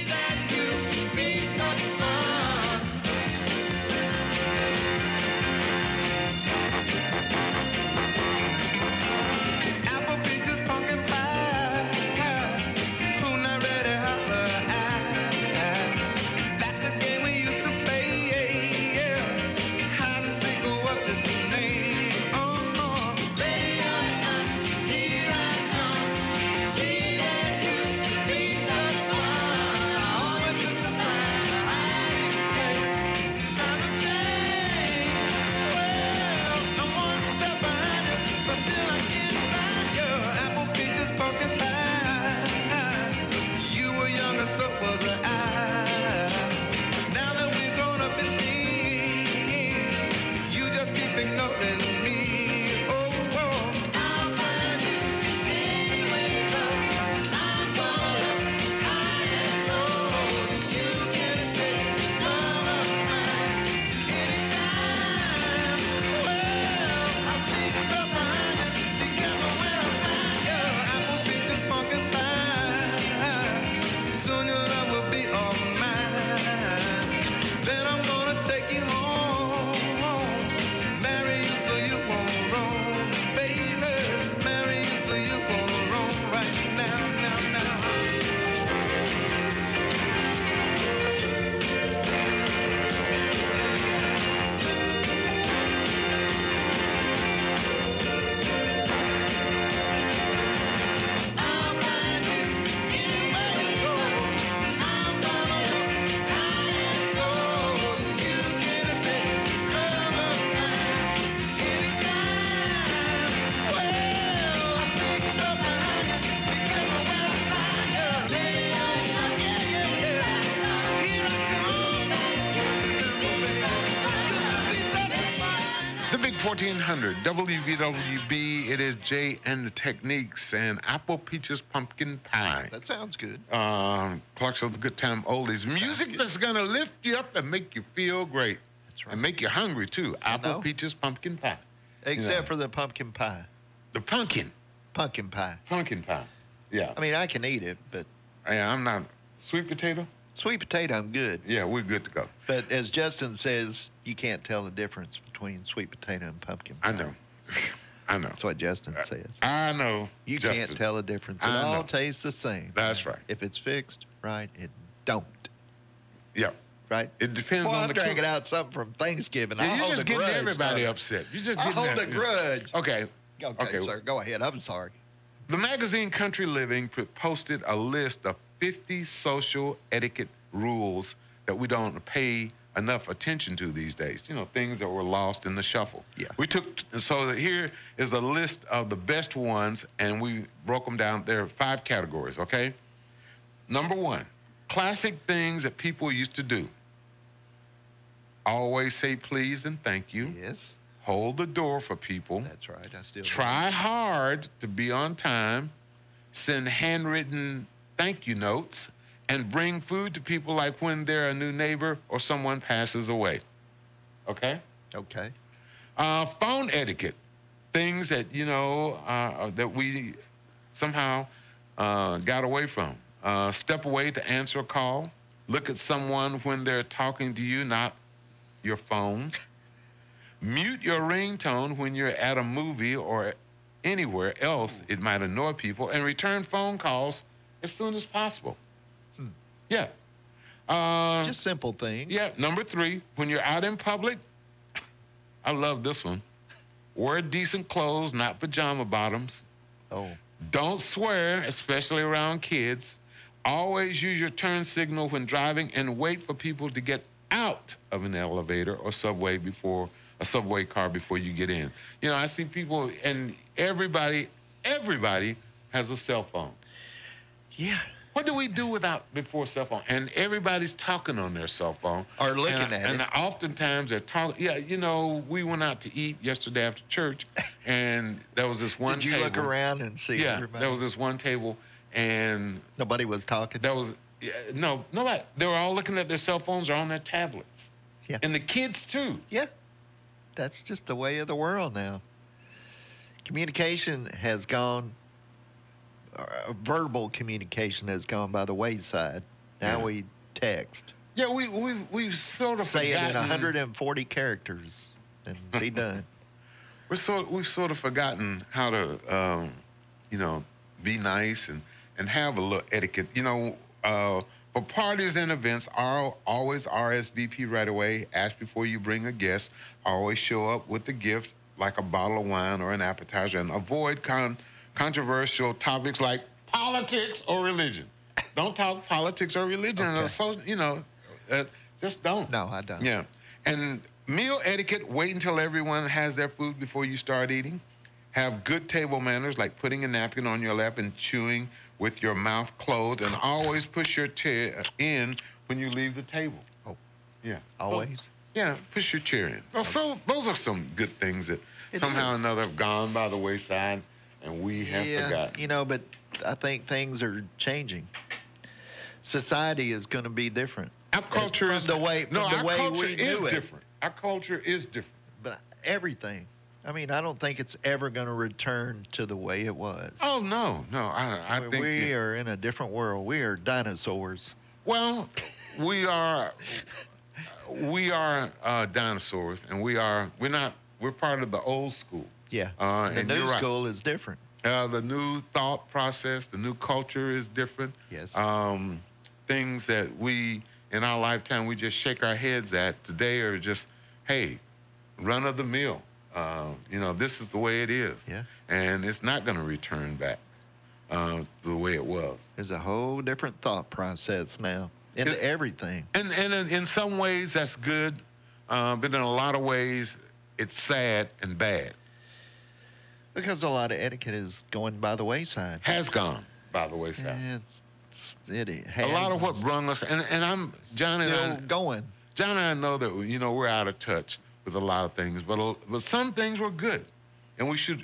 The big 1400 WVWB, it is Jay and the Techniques and Apple Peaches Pumpkin Pie. That sounds good. Clarksville's Good Time Oldies. Music that's going to lift you up and make you feel great. That's right. And make you hungry, too. Apple Peaches Pumpkin Pie. Except for the pumpkin pie. The pumpkin. Pumpkin pie. Pumpkin pie. Yeah. I mean, I can eat it, but... Yeah, I'm not... Sweet potato? Sweet potato, I'm good. Yeah, we're good to go. But as Justin says, you can't tell the difference between sweet potato and pumpkin pie. I know. I know. That's what Justin says. I know. You can't tell the difference. It all tastes the same. That's right. If it's fixed right, it don't. Yeah. Right? It depends on the... I'm dragging out something from Thanksgiving. Yeah, you're just getting everybody upset. You just I hold a grudge. Okay. Okay, sir. Go ahead. I'm sorry. The magazine Country Living posted a list of 50 social etiquette rules that we don't pay enough attention to these days. You know, things that were lost in the shuffle. Yeah. We took, so that here is the list of the best ones, and we broke them down. There are 5 categories, okay? Number 1, classic things that people used to do. Always say please and thank you. Yes. Hold the door for people. That's right. I still try hard to be on time. Send handwritten thank you notes. And bring food to people like when they're a new neighbor or someone passes away. Okay? Okay. Phone etiquette. Things that, you know, that we somehow got away from. Step away to answer a call. Look at someone when they're talking to you, not your phone. Mute your ringtone when you're at a movie or anywhere else it might annoy people, and return phone calls as soon as possible. Yeah. Just simple things. Yeah. Number 3, when you're out in public, I love this one. Wear decent clothes, not pajama bottoms. Oh. Don't swear, especially around kids. Always use your turn signal when driving, and wait for people to get out of an elevator or subway car before you get in. You know, I see people, and everybody has a cell phone. Yeah. What do we do before cell phone? And everybody's talking on their cell phone. Or looking at it. And oftentimes they're talking. Yeah, you know, we went out to eat yesterday after church, and there was this one table. Did you look around and see everybody? There was this one table, and nobody was talking? No, nobody. They were all looking at their cell phones or on their tablets. Yeah. And the kids, too. Yeah. That's just the way of the world now. Communication has gone... verbal communication has gone by the wayside. Now we text. Yeah, we've sort of say forgotten. it in 140 characters and be done. We've sort of forgotten how to, be nice and have a little etiquette. You know, for parties and events, always RSVP right away. Ask before you bring a guest. Always show up with a gift, like a bottle of wine or an appetizer, and avoid controversial topics like politics or religion. Don't talk politics or religion. Okay. So, just don't. No, I don't. Yeah. And meal etiquette, wait until everyone has their food before you start eating. Have good table manners, like putting a napkin on your lap and chewing with your mouth closed, and always push your chair in when you leave the table. Oh. Yeah. Always? Yeah, push your chair in. So those are some good things that somehow or another have gone by the wayside, and we have forgotten. You know, but I think things are changing. Society is going to be different. Our culture is the way we knew it. Different. Our culture is different. But everything. I mean, I don't think it's ever going to return to the way it was. Oh no. I think we are in a different world. We are dinosaurs. Well, we are dinosaurs, and we're part of the old school. Yeah. And the new school is different. The new thought process, the new culture is different. Yes. Things that we, in our lifetime, we just shake our heads at today are just, hey, run of the mill. This is the way it is. Yeah. And it's not going to return back the way it was. There's a whole different thought process now into everything. And in some ways, that's good. But in a lot of ways, it's sad and bad. Because a lot of etiquette is going by the wayside. Has gone by the wayside. It has. A lot of what brung us, and I'm John still and I, going. John and I know that we're out of touch with a lot of things, but some things were good, and we should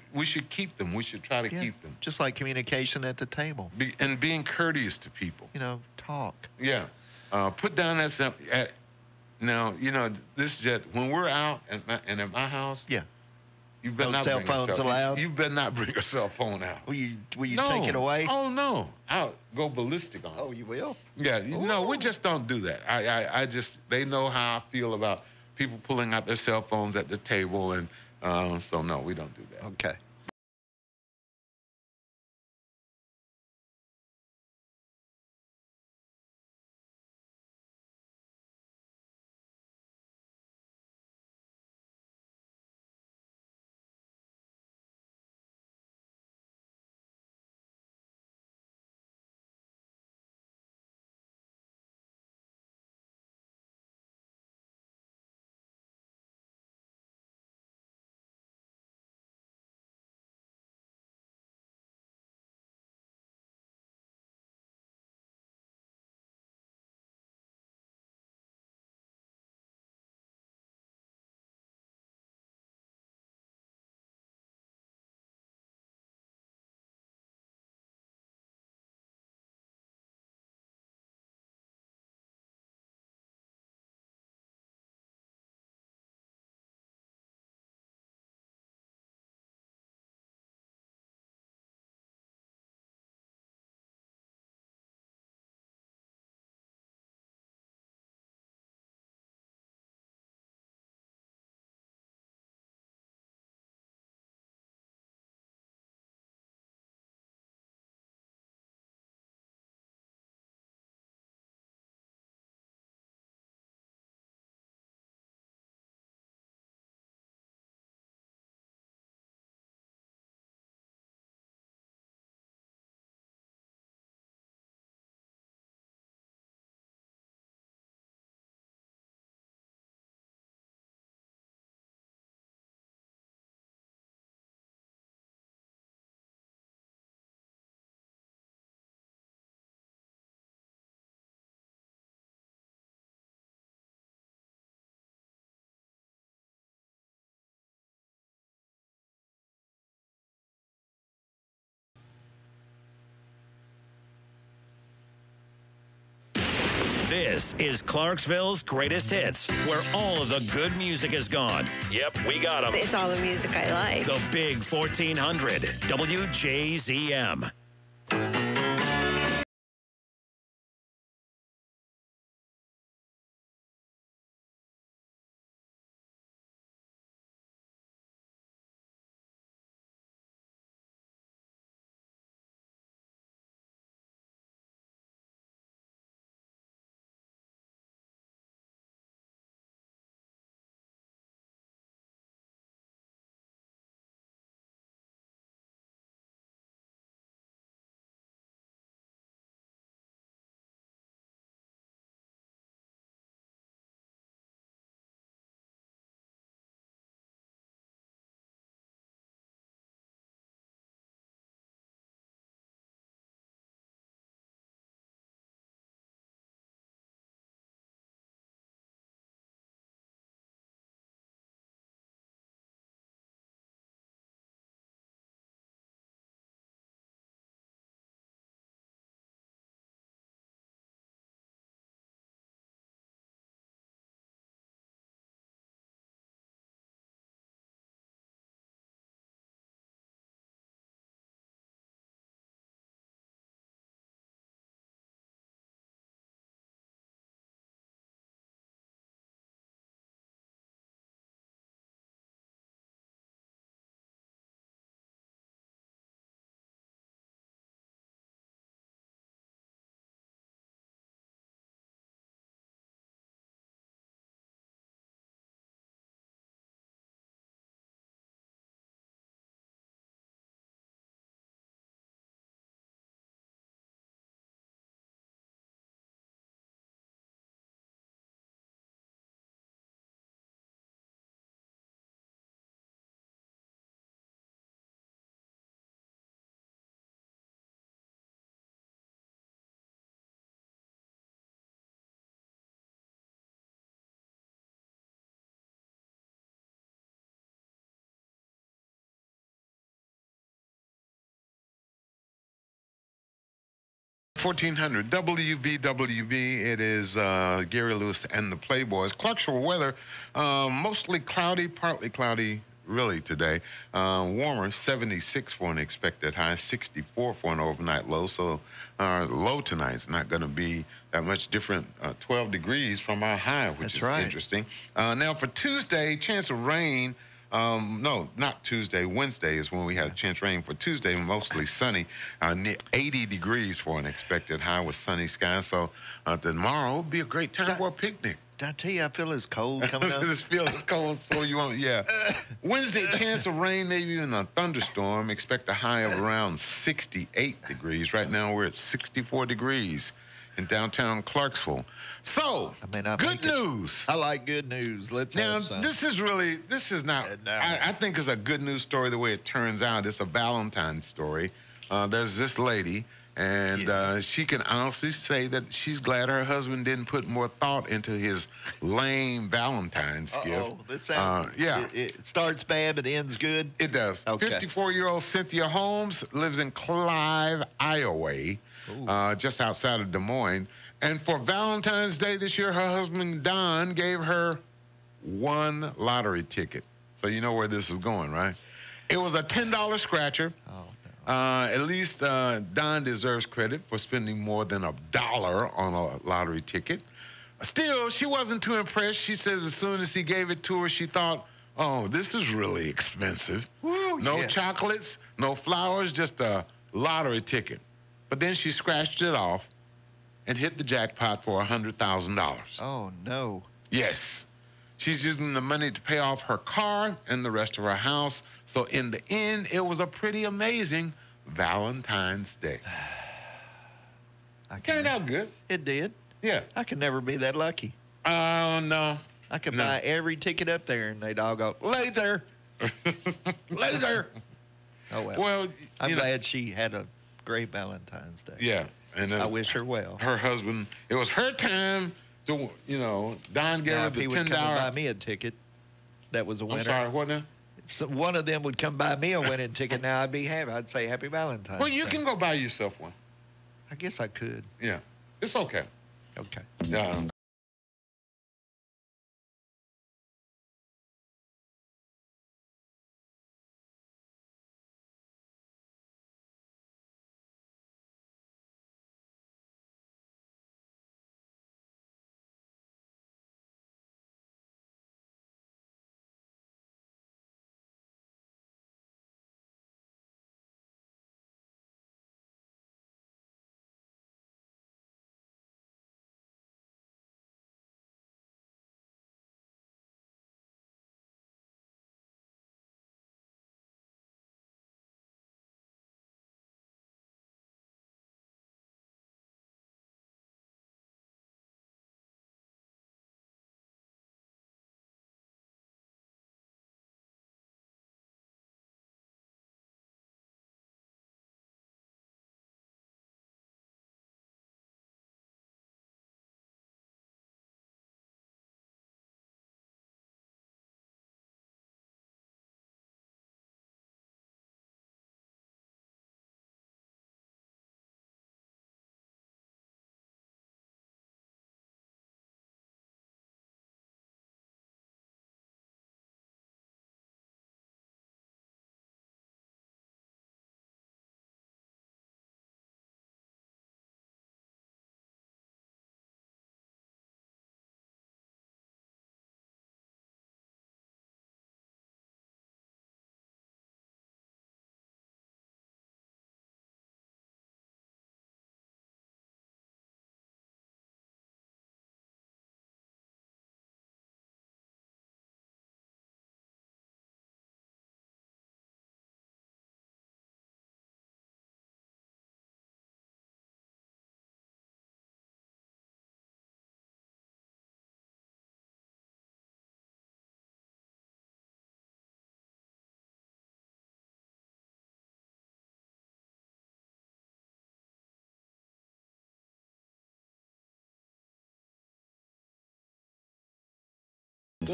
keep them. We should try to keep them. Just like communication at the table. And being courteous to people. Talk. Yeah. Put down that now. This is just when we're out and at my house. Yeah. You better not cell bring phones allowed. You better not bring a cell phone out. Will you take it away? Oh no, I'll go ballistic on it. Oh, you will? Yeah, we just don't do that. I just they know how I feel about people pulling out their cell phones at the table, and so no, we don't do that. Okay. This is Clarksville's Greatest Hits, where all of the good music is gone. Yep, we got them. It's all the music I like. The Big 1400, WJZM. .1400 WVWB. It is Gary Lewis and the Playboys. Clarksville weather, mostly cloudy, partly cloudy, really today. Warmer, 76 for an expected high, 64 for an overnight low. So our low tonight's not going to be that much different. 12 degrees from our high, which is interesting. Now for Tuesday, chance of rain. No, not Tuesday. Wednesday is when we had a chance of rain. For Tuesday, mostly sunny. 80 degrees for an expected high with sunny skies. So tomorrow will be a great time for a picnic. Did I tell you I feel it's cold coming up? This feels cold, so you want, yeah. Wednesday, chance of rain, maybe even a thunderstorm. Expect a high of around 68 degrees. Right now, we're at 64 degrees in downtown Clarksville. So, good news. I like good news. Let's now, have some. this is not, I think it's a good news story the way it turns out. It's a Valentine's story. There's this lady, and she can honestly say that she's glad her husband didn't put more thought into his lame Valentine's gift. This sounds, it starts bad but ends good? It does. Okay. 54-year-old Cynthia Holmes lives in Clive, Iowa, just outside of Des Moines. And for Valentine's Day this year, her husband, Don, gave her one lottery ticket. So you know where this is going, right? It was a $10 scratcher. At least Don deserves credit for spending more than $1 on a lottery ticket. Still, she wasn't too impressed. She says as soon as he gave it to her, she thought, oh, this is really expensive. No chocolates, no flowers, just a lottery ticket. But then she scratched it off and hit the jackpot for $100,000. Oh, no. Yes. She's using the money to pay off her car and the rest of her house. So in the end, it was a pretty amazing Valentine's Day. Turned out good. It did. Yeah. I could never be that lucky. Oh, no. I could buy every ticket up there, and they'd all go, later. Later. Oh, well. Well, I'm glad she had a great Valentine's Day. Yeah. And I wish her well. Her husband, it was her time to, Don gave her the $10. He would come and buy me a ticket. That was a winner. I'm sorry, what now? So one of them would come buy me a winning ticket. Now I'd be happy. I'd say Happy Valentine's Well, you Day. can go buy yourself one. I guess I could. Yeah. It's okay. Okay.